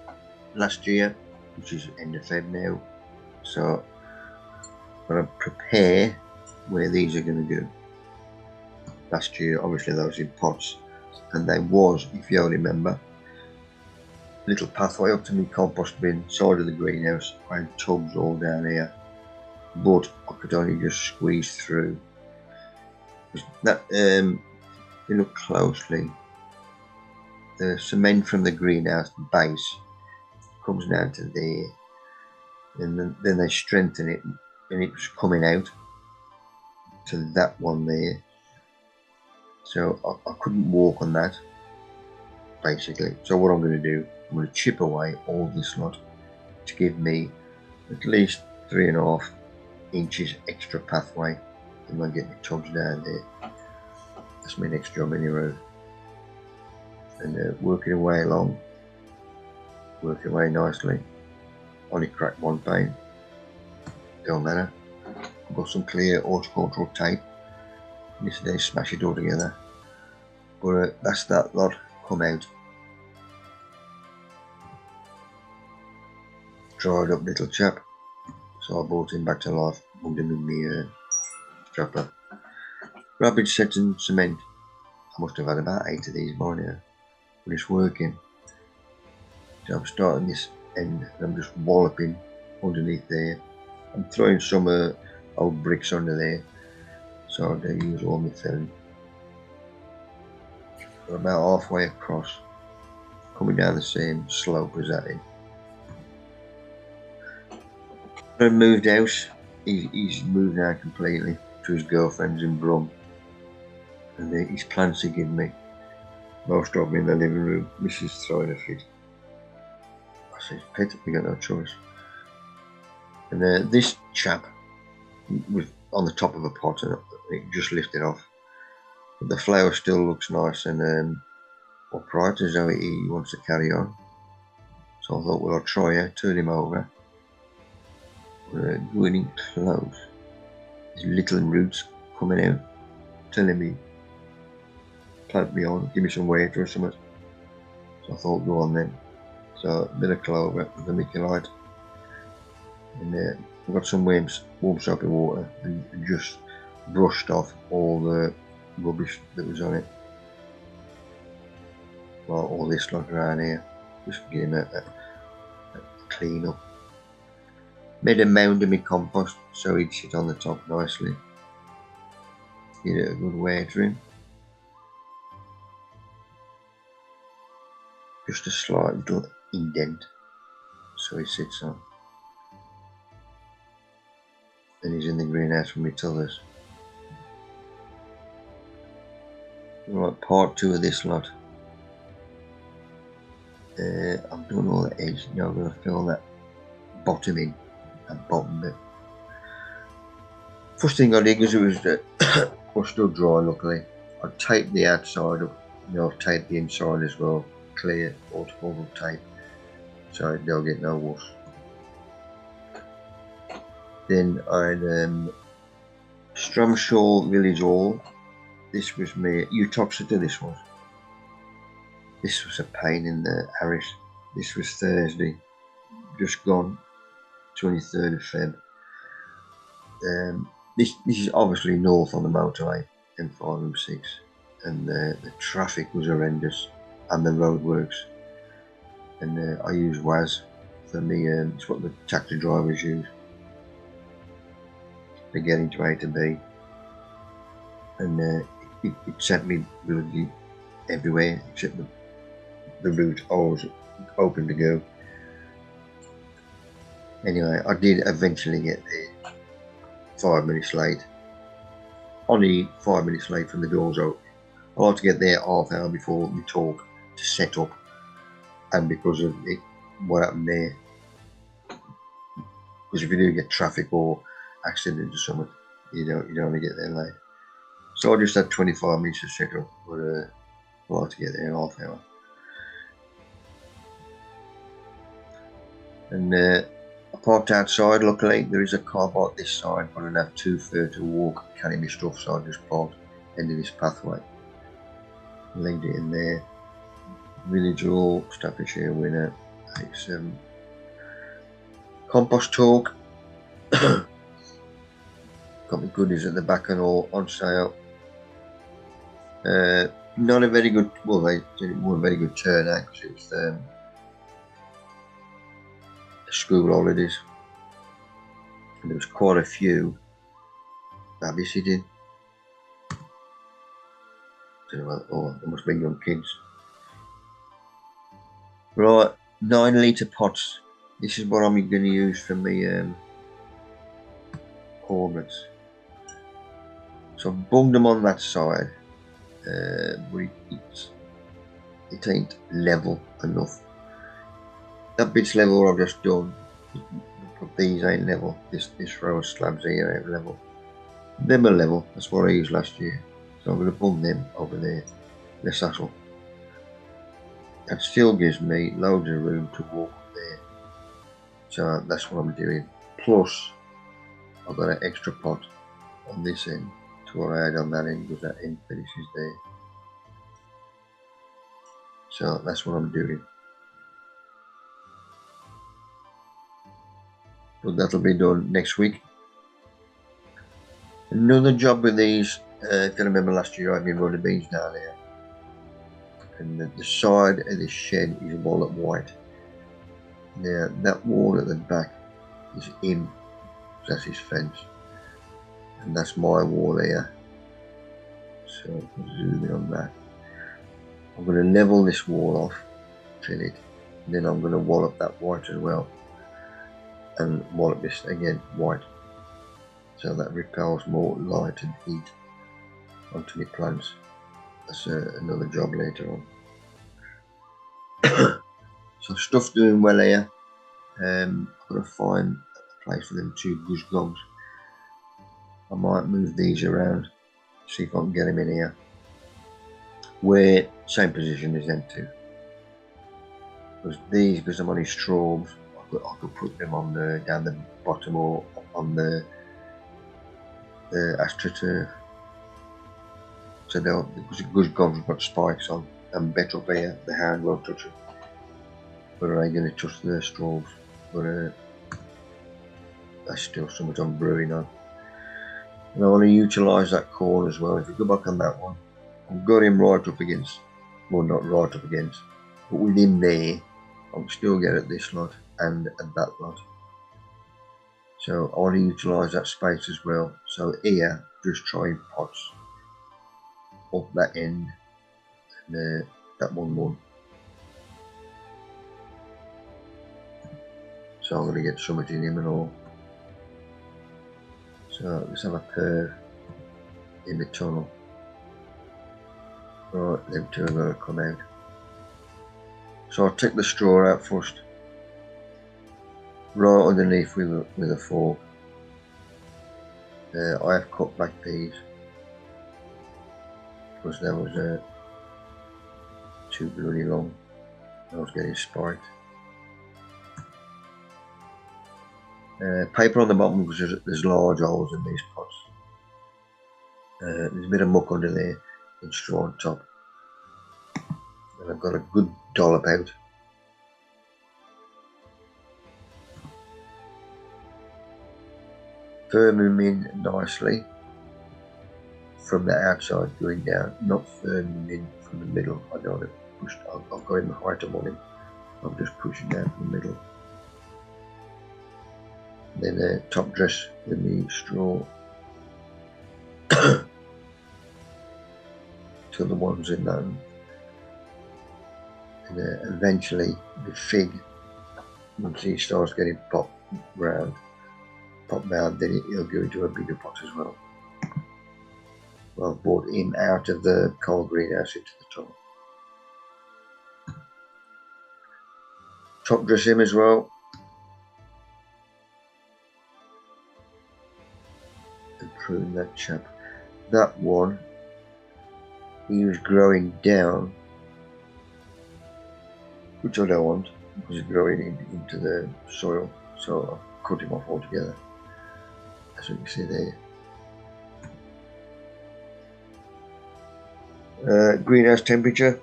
last year, which is end of Feb now. So I'm going to prepare where these are going to go. Last year, obviously, those in pots, and there was, if you all remember, a little pathway up to my compost bin, side of the greenhouse. I had tubs all down here, but I could only just squeeze through. That, if you look closely, the cement from the greenhouse base comes down to there, and then they strengthen it, and it was coming out to that one there. So I couldn't walk on that, basically. So what I'm going to do, I'm going to chip away all this lot to give me at least 3.5 inches extra pathway, and I'll get my tubs down there. That's my next job anyway. And working away along, working away nicely. Only cracked one pane. Don't matter. I've got some clear horticultural tape. Yesterday, smash it all together. But that's that lot come out. Dried up little chap. So I brought him back to life. Put him in the strapper. Rapid setting cement. I must have had about 8 of these by now. But it's working. So I'm starting this and I'm just walloping underneath there. I'm throwing some old bricks under there, so I do use all my filling. We're about halfway across, coming down the same slope as that. When I moved out, he's moved out completely to his girlfriend's in Brum, and his plants he gave me, most of them in the living room. Mrs. throwing a fit. I said, Pet, we got no choice. And this chap was on the top of a pot and it just lifted off. But the flower still looks nice and upright, as though he wants to carry on. So I thought, well, I'll try it, turn him over. We're going in close. His little roots coming out, telling me, plant me on, give me some weight or something. So I thought, go on then. So a bit of clover, vermiculite, and I got some warm soapy water and just brushed off all the rubbish that was on it. Well, all this lot around here, just getting a clean up. Made a mound of my compost so he'd sit on the top nicely. Get it a good watering. Just a slight little indent so he sits on. And he's in the greenhouse with my tillers. Right, part 2 of this lot. I've done all the edge, now I'm going to fill that bottom in, that bottom bit. First thing I did, because it was still dry luckily, I taped the outside up, I've taped the inside as well, clear autofocal tape, so they'll get no wash. Then I had Stramshaw Village Hall. This was me, Utoxeter this was. This was a pain in the arse. This was Thursday, just gone, 23rd of Feb. This is obviously north on the motorway, M506, and the traffic was horrendous, and the roadworks. And I use WAS for me, it's what the tractor drivers use to get into A to B. And it sent me really everywhere except the route I was hoping to go. Anyway, I did eventually get there 5 minutes late. Only 5 minutes late from the doors open. I like to get there half hour before we talk to set up, and because of it, what happened there. Because if you do get traffic or accident or something, you don't want to get there late. So I just had 25 minutes to set up, but I like to get there in half hour. And I parked outside, luckily. There is a car park this side, but I don't have too far to walk, carry my stuff, so I just parked end of this pathway. Laid it in there. Village Hall, Staffordshire winner, 87. Compost talk. Got my goodies at the back and all on sale. Not a very good, well, they weren't a very good turnout because it was school holidays, and there was quite a few babysitting. Oh, there must be young kids. Right, 9 litre pots. This is what I'm going to use for my cormorants. So I've bunged them on that side, but it ain't level enough. That bit's level what I've just done, but these ain't level. This row of slabs here ain't level. Them are level, that's what I used last year. So I'm going to bung them over there, the saddle. That still gives me loads of room to walk up there. So that's what I'm doing. Plus, I've got an extra pot on this end to what I had on that end, because that end finishes there. So that's what I'm doing. But that'll be done next week. Another job with these, if you remember last year I had my running beans down here. And the side of this shed is walnut white. Now that wall at the back is him, that's his fence, and that's my wall here. So I'll zoom in on that. I'm going to level this wall off, fill it, and then I'm going to wallop that white as well, and wallop this again white, so that repels more light and heat onto my plants. That's another job later on. So stuff's doing well here. I've got to find a place for them 2 goose gobs. I might move these around, see if I can get them in here. Where same position as them 2. Because these, because I'm on his straws, I could put them on the down the bottom or on the astroturf. So they'll, because the goose gobs have got spikes on, and better up here, the hand won't touch them. But I ain't going to touch the straws. But that's still something I'm brewing on. And I want to utilise that corner as well. If you go back on that one, I've got him right up against, well, not right up against, but within there, I can still get at this lot and at that lot. So I want to utilise that space as well. So here, just trying pots up that end and that one. So I'm going to get so much in him and all. So let's have a curve in the tunnel. Right, them 2 are going to come out. So I'll take the straw out first, right underneath with a fork. I have cut black peas because there was too bloody long. I was getting spiked. Paper on the bottom because there's large holes in these pots. There's a bit of muck under there and straw on top. And I've got a good dollop out. Firm them in nicely from the outside going down, not firm them in from the middle. I don't want to push. I've got him the height I want him. I'm just pushing down from the middle. Then top dress with the straw to the ones in that. And eventually the fig, once he starts getting popped round, then he'll go into a bigger pot as well. Well, I've brought him out of the cold greenhouse into the top. Top dress him as well. And prune that chap. That one, he was growing down, which I don't want, because he's growing into the soil. So I've cut him off altogether. As you can see there. Greenhouse temperature.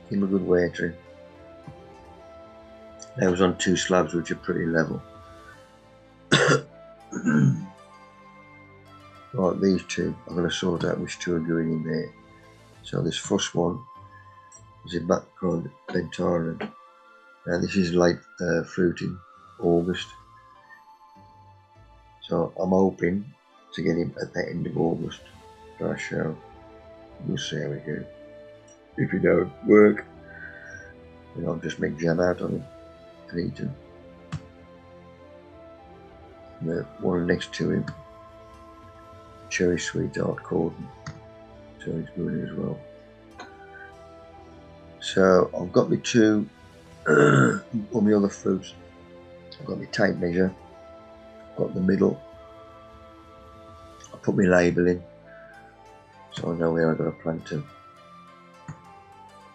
Give him a good watering. I was on 2 slabs which are pretty level. Right, these 2, I'm going to sort out which 2 are going in there. So this first one is a background Ventara. Now this is late fruiting, August. So I'm hoping to get him at the end of August for a show. We'll see how we go. If it don't work, then I'll just make jam out of him and eat him. And the one next to him, Cherry Sweetheart Corden. So he's good as well. So I've got my 2 all my other fruits. I've got my tape measure, I've got the middle, I put my label in so I know where I've got to plant them.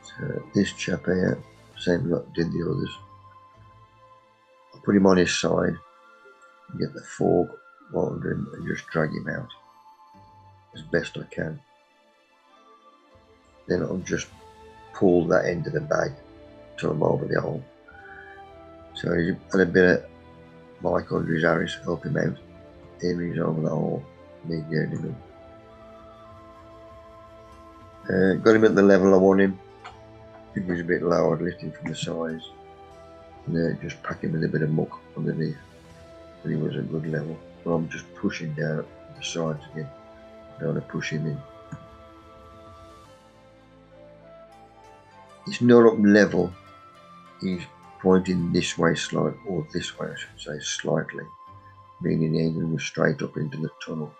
So this chap here, same as I did the others, I put him on his side, get the fork under him and just drag him out as best I can. Then I'll just pull that end of the bag till I'm over the hole. So he's had a bit of Mike under his Harris help him out. Then he's over the hole, me getting him in. Got him at the level I want him. it was a bit low, I'd lift him from the sides and just pack him with a bit of muck underneath. But he was a good level. But I'm just pushing down the sides again. I don't want to push him in. It's not up level. He's pointing this way slightly, or this way I should say, slightly, meaning he ain't going to go straight up into the tunnel.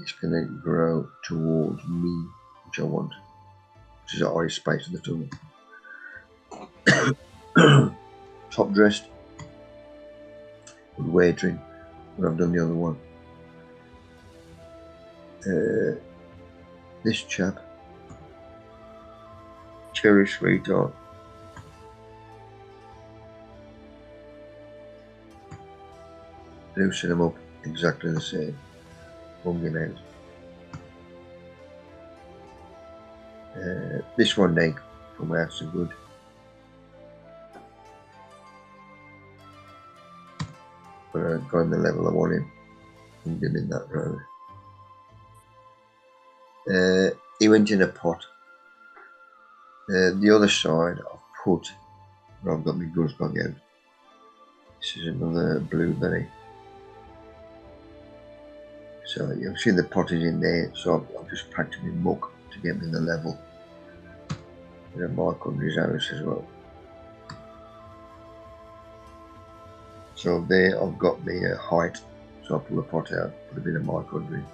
It's going to grow towards me, which I want, which is the eye space of the tunnel. Top dressed, with watering, but I've done the other one. This chap, Cherry Sweetheart, loosen him up exactly the same, bung him out. This one egg come out so good. But I've got him the level I want him, and him in that road. He went in a pot. The other side I've put, where I've got my guzgog out. This is another blueberry. So you'll see the pot is in there, so I've just packed him in muck to get him in the level. And a mark under his house as well. So there I've got the height, so I'll pull the pot out, put a bit of mark under it,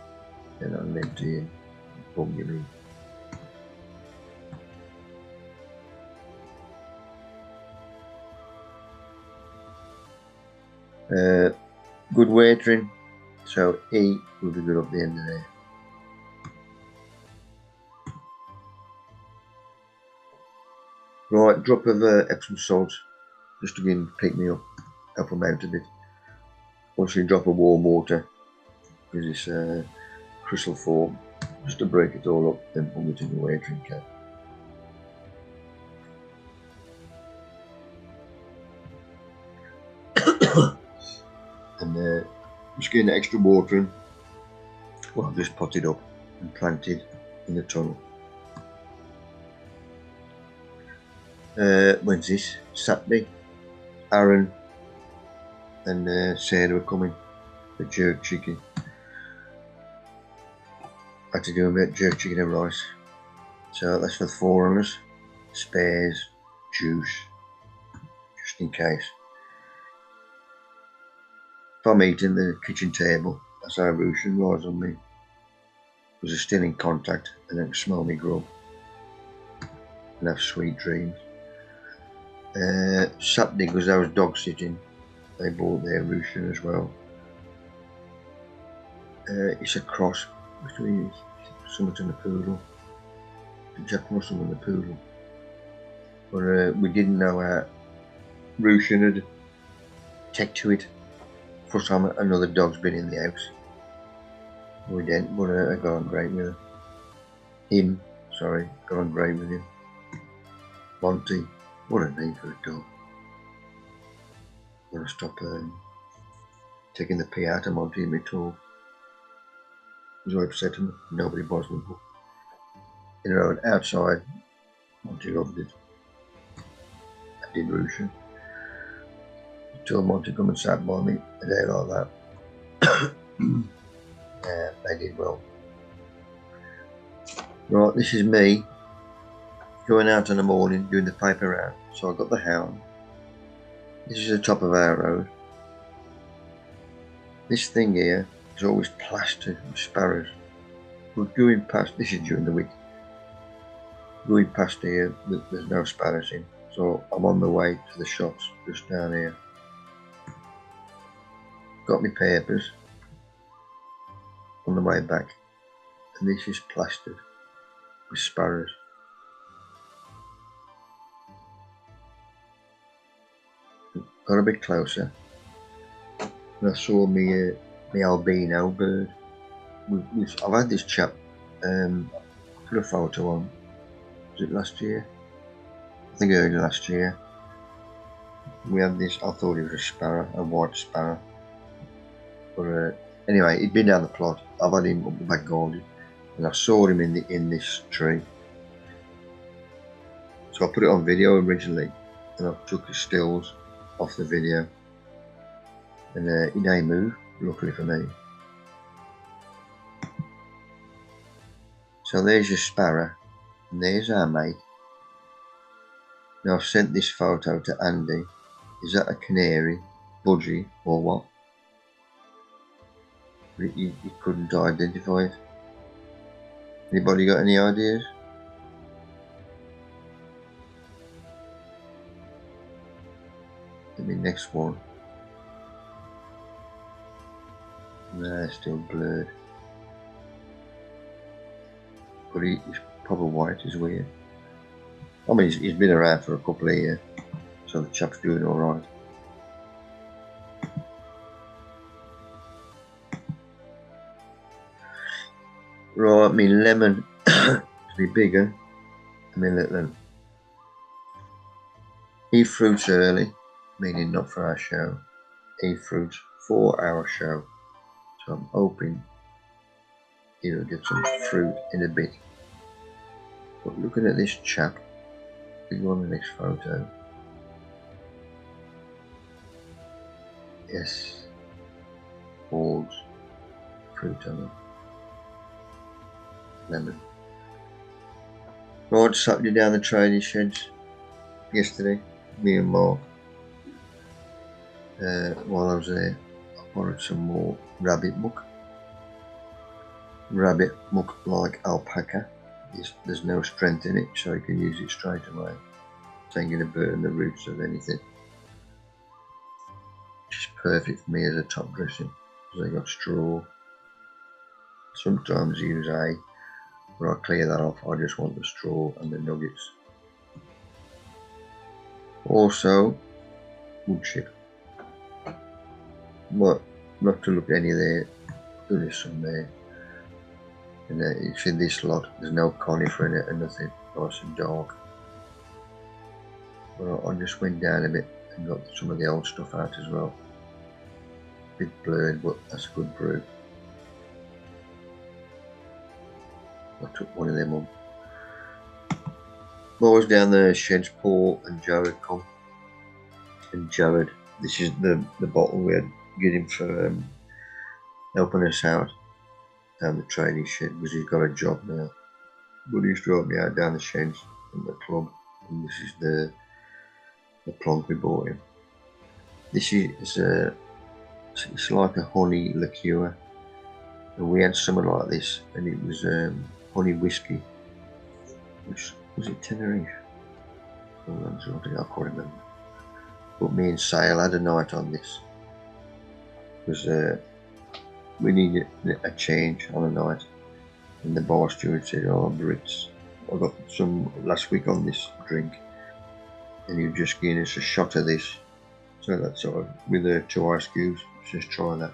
then I'll empty it, bung him in. Good watering, so he will be good up the end of there. Right, drop of Epsom salt, just to again pick me up, help him out a bit. Also a drop of warm water, because it's crystal form, just to break it all up, then put it in the watering can. And just getting extra water in. Well, I've just potted up and planted in the tunnel. When's this? Saturday. Aaron and Sarah were coming for jerk chicken. I had to do a bit of jerk chicken and rice. So that's for the 4 of us. Spares, juice, just in case. If I'm eating the kitchen table, that's how Russian lies on me. Because they're still in contact and they can smell me grub and have sweet dreams. Saturday, because I was dog sitting, they bought their Russian as well. It's a cross between something and a poodle. The Jack Russell and the poodle. But we didn't know how Russian had take to it. First time another dog's been in the house. We didn't, but I got on great with him. Got on great with him. Monty, what a name for a dog. I'm gonna stop taking the pee out of Monty in my talk. I was upset him, nobody bothers me. You know, outside, Monty loved it. I did Russian. Told Monty to come and sat by me a day like that. They did well. Right, this is me going out in the morning doing the paper round. So I got the hound. This is the top of our road. This thing here is always plastered with sparrows. We're going past, this is during the week. Going past here, there's no sparrows in. So I'm on the way to the shops just down here. Got my papers on the way back, and this is plastered with sparrows. Got a bit closer, and I saw me albino bird. I've had this chap. I put a photo on. Was it last year? I think early last year. We had this. I thought it was a sparrow, a white sparrow. But anyway, he'd been down the plot. I've had him up the back garden, and I saw him in this tree. So I put it on video originally, and I took the stills off the video, and it ain't moved, luckily for me. So there's your sparrow, and there's our mate. Now I've sent this photo to Andy. Is that a canary, budgie, or what? He couldn't identify it. Anybody got any ideas? The next one. Nah, it's still blurred. But he's proper white, is weird. I mean, he's been around for a couple of years, so the chap's doing alright. Right, my lemon to be bigger, and my little. Eat fruits early, meaning not for our show. Eat fruits for our show. So I'm hoping he'll get some fruit in a bit. But looking at this chap, we go on the next photo. Yes, balls, fruit on it. Lemon. Right, sat you down the training sheds yesterday, me and Mark. While I was there, I borrowed some more rabbit muck. Rabbit muck like alpaca. There's no strength in it, so you can use it straight away. It ain't going to burn the roots of anything. Which is perfect for me as a top dressing, because I got straw. Sometimes I use hay, but I clear that off. I just want the straw and the nuggets. Also, wood chip. But not to look any there, there is some there. And you see this lot, there's no conifer in it and nothing, nice and dark. But I just went down a bit and got some of the old stuff out as well. A bit blurred, but that's a good brew. I took one of them on. I was down the sheds, Paul and Jared come. And Jared, this is the bottle we had get him for helping us out down the training shed, because he's got a job now. But he's drove me out down the sheds in the club, and this is the plonk we bought him. This is it's like a honey liqueur, and we had something like this, and it was honey whiskey, which was it Tenerife? Oh, I can't remember. But me and Sale had a night on this, because we needed a change on a night, and the bar steward said, "Oh, Brits, I got some last week on this drink, and you just giving us a shot of this." So that's all with the 2 ice cubes. Just try that,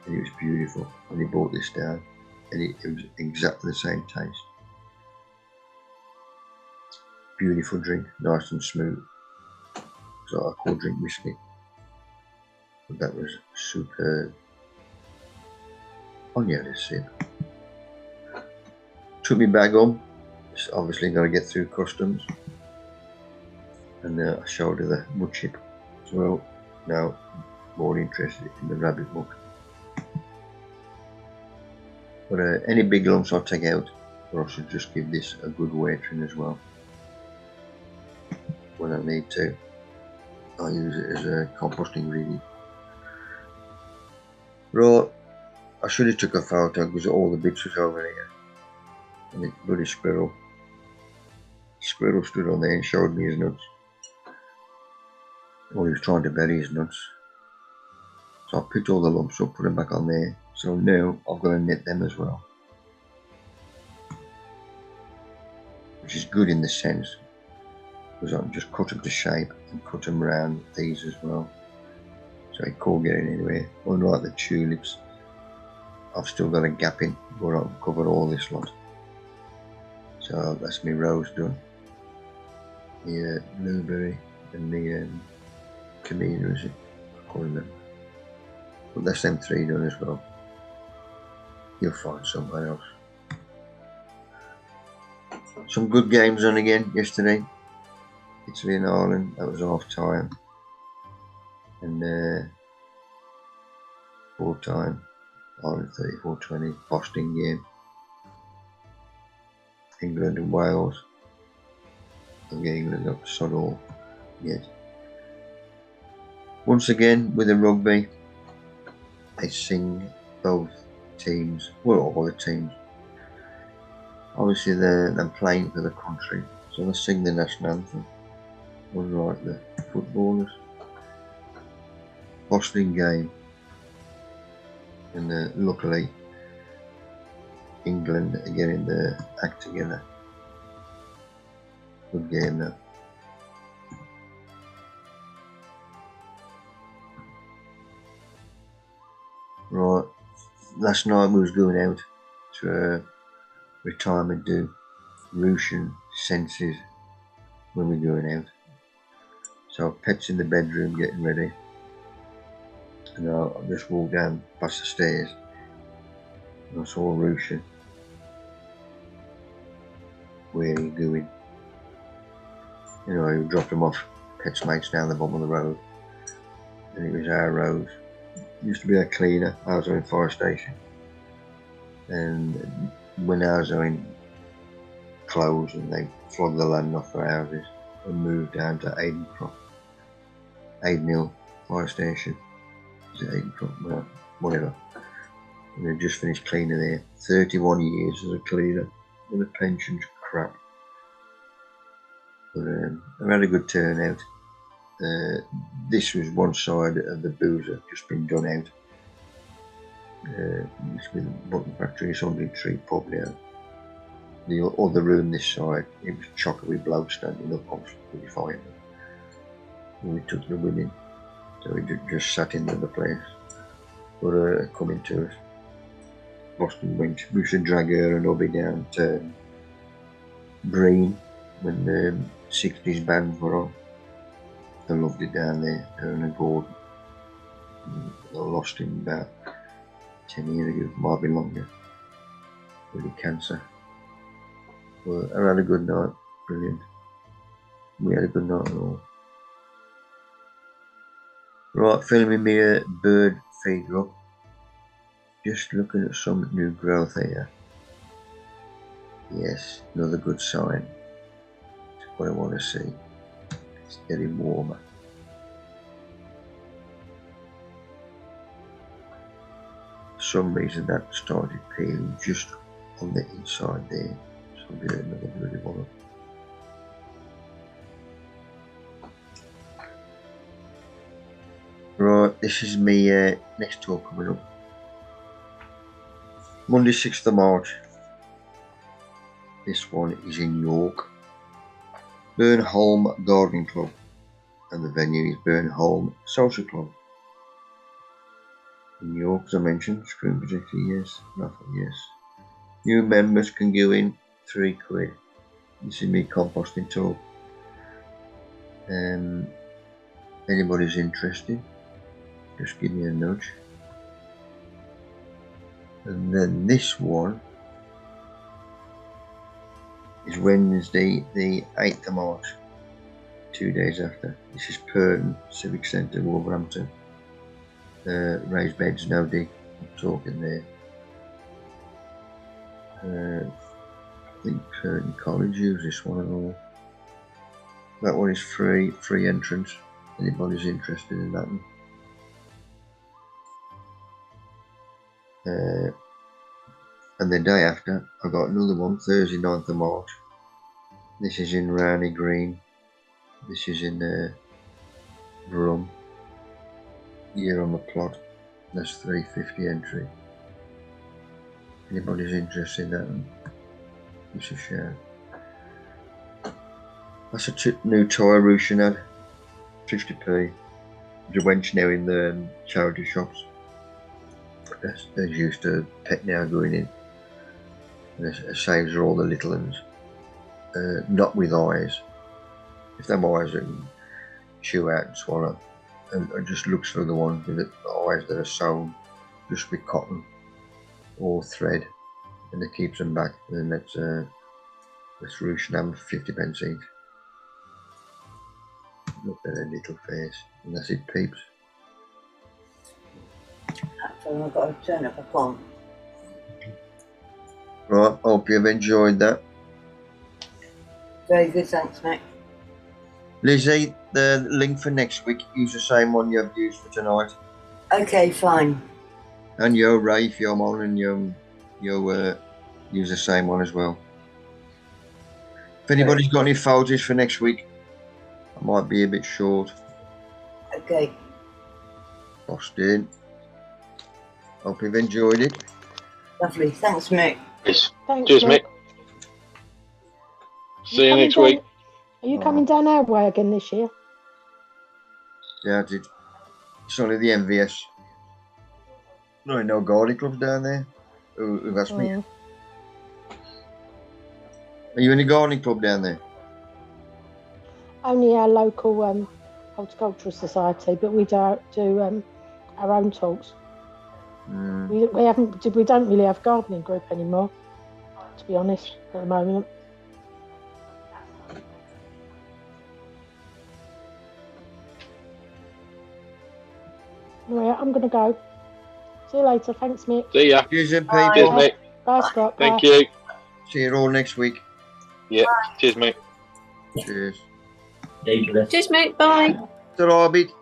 and it was beautiful. And he brought this down, and it was exactly the same taste. Beautiful drink, nice and smooth. So I call drink whiskey, but that was superb. On the other sip. Took me bag on. It's obviously got to get through customs, and I showed her the wood chip as well. Now more interested in the rabbit muck. But any big lumps I'll take out, or I should just give this a good watering as well. When I need to, I use it as a composting ingredient. Right. I should have took a photo because all the bits was over here. And the bloody squirrel. Squirrel stood on there and showed me his nuts. Or he was trying to bury his nuts. So I picked all the lumps up, put them back on there. So now I've got to knit them as well. Which is good in the sense, because I can just cut them to shape and cut them around these as well. So it can't get in anywhere. Unlike the tulips, I've still got a gap in where I've covered all this lot. So that's my rose done. The blueberry and the camellia, is it? I can't remember. But that's them 3 done as well. You'll find somewhere else. Some good games on again yesterday. Italy and Ireland, that was half time. And full time, Ireland 34-20, Boston game. England and Wales. Don't get England up to sod all yet. Once again, with the rugby, they sing both teams, well, all the teams. Obviously, they're playing for the country, so they sing the national anthem, unlike the footballers. Boston game, and luckily, England are getting their act together. Good game, though. Right, last night we was going out to a retirement do, Russian senses when we're going out. So Pet's in the bedroom getting ready, and I just walked down past the stairs and I saw Russian. Where are you going? You know, he dropped him off Pet's mates down the bottom of the road, and it was our road. Used to be a cleaner. I was in fire station, and when I was in closed and they flogged the land off their houses and moved down to Aidenhill fire station. Is it Aidencroft? Well, whatever. And they just finished cleaning there. 31 years as a cleaner, and the pension's crap. But I've had a good turnout. This was one side of the boozer just been done out. Used to be the button factory, it's on the tree pub now. The other room this side, it was chocker with blokes standing up constantly fighting. And we took the women, so we just sat in the other place. But coming to us, Boston went. We should drag her and hubby down to Breen when the 60s bands were on. I loved it down there, her and Gordon. I lost him about 10 years ago, might be longer. Really cancer. But I had a good night, brilliant. We had a good night at all. Right, filming me a bird feeder up. Just looking at some new growth here. Yes, another good sign. It's what I want to see. It's getting warmer. For some reason that started peeling just on the inside there. So I'll do another bloody one. Right, this is me next tour coming up. Monday 6th of March. This one is in York. Burnholm Gardening Club. And the venue is Burnholm Social Club. In York, as I mentioned, screen projector, yes, raffle, yes. New members can go in £3. This is me composting talk. Anybody's interested, just give me a nudge. And then this one is Wednesday the 8th of March, 2 days after. This is Purton Civic Centre, Wolverhampton. Raised beds, no dig, I'm talking there. I think Purton College use this one and all. That one is free entrance. Anybody's interested in that one. And the day after, I got another one, Thursday 9th of March. This is in Rowney Green. This is in Brum. Year on the plot. That's £3.50 entry. Anybody's interested in that one, give us a shout. That's a new toy Russian ad. 50p. There's a wench now in the charity shops. There's used to pet now going in. And it saves her all the little ones. Not with eyes. If them eyes are chew out and swallow. And it just looks for the ones with the eyes that are sewn just with cotton or thread. And it keeps them back. And then that's Russian ham, 50p each. Look at her little face. And that's it, peeps. So I've got to turn up. I can't. Right, hope you've enjoyed that. Very good, thanks, Mick. Lizzie, the link for next week, use the same one you've used for tonight. Okay, fine. And you, Ray, if you're on, and you'll use the same one as well. If anybody's got any photos for next week, I might be a bit short. Okay. Austin. Hope you've enjoyed it. Lovely. Thanks, Mick. Yes. Thanks, Cheers, Mick. Mick. See you next week. Are you coming down our way again this year? Yeah, I did. It's only the MVS. No garden clubs down there. Who asked me? Mm. Are you in a gardening club down there? Only our local horticultural society, but we do our own talks. Mm. We don't really have a gardening group anymore, to be honest, at the moment. Anyway, I'm gonna go. See you later. Thanks, Mick. See ya. Cheers, and Bye. Cheers, people. Mick. Bye, Scott. Bye. Thank you. See you all next week. Yeah. Cheers, Mick. Cheers. Cheers, mate. Bye. Ta-ra, bit.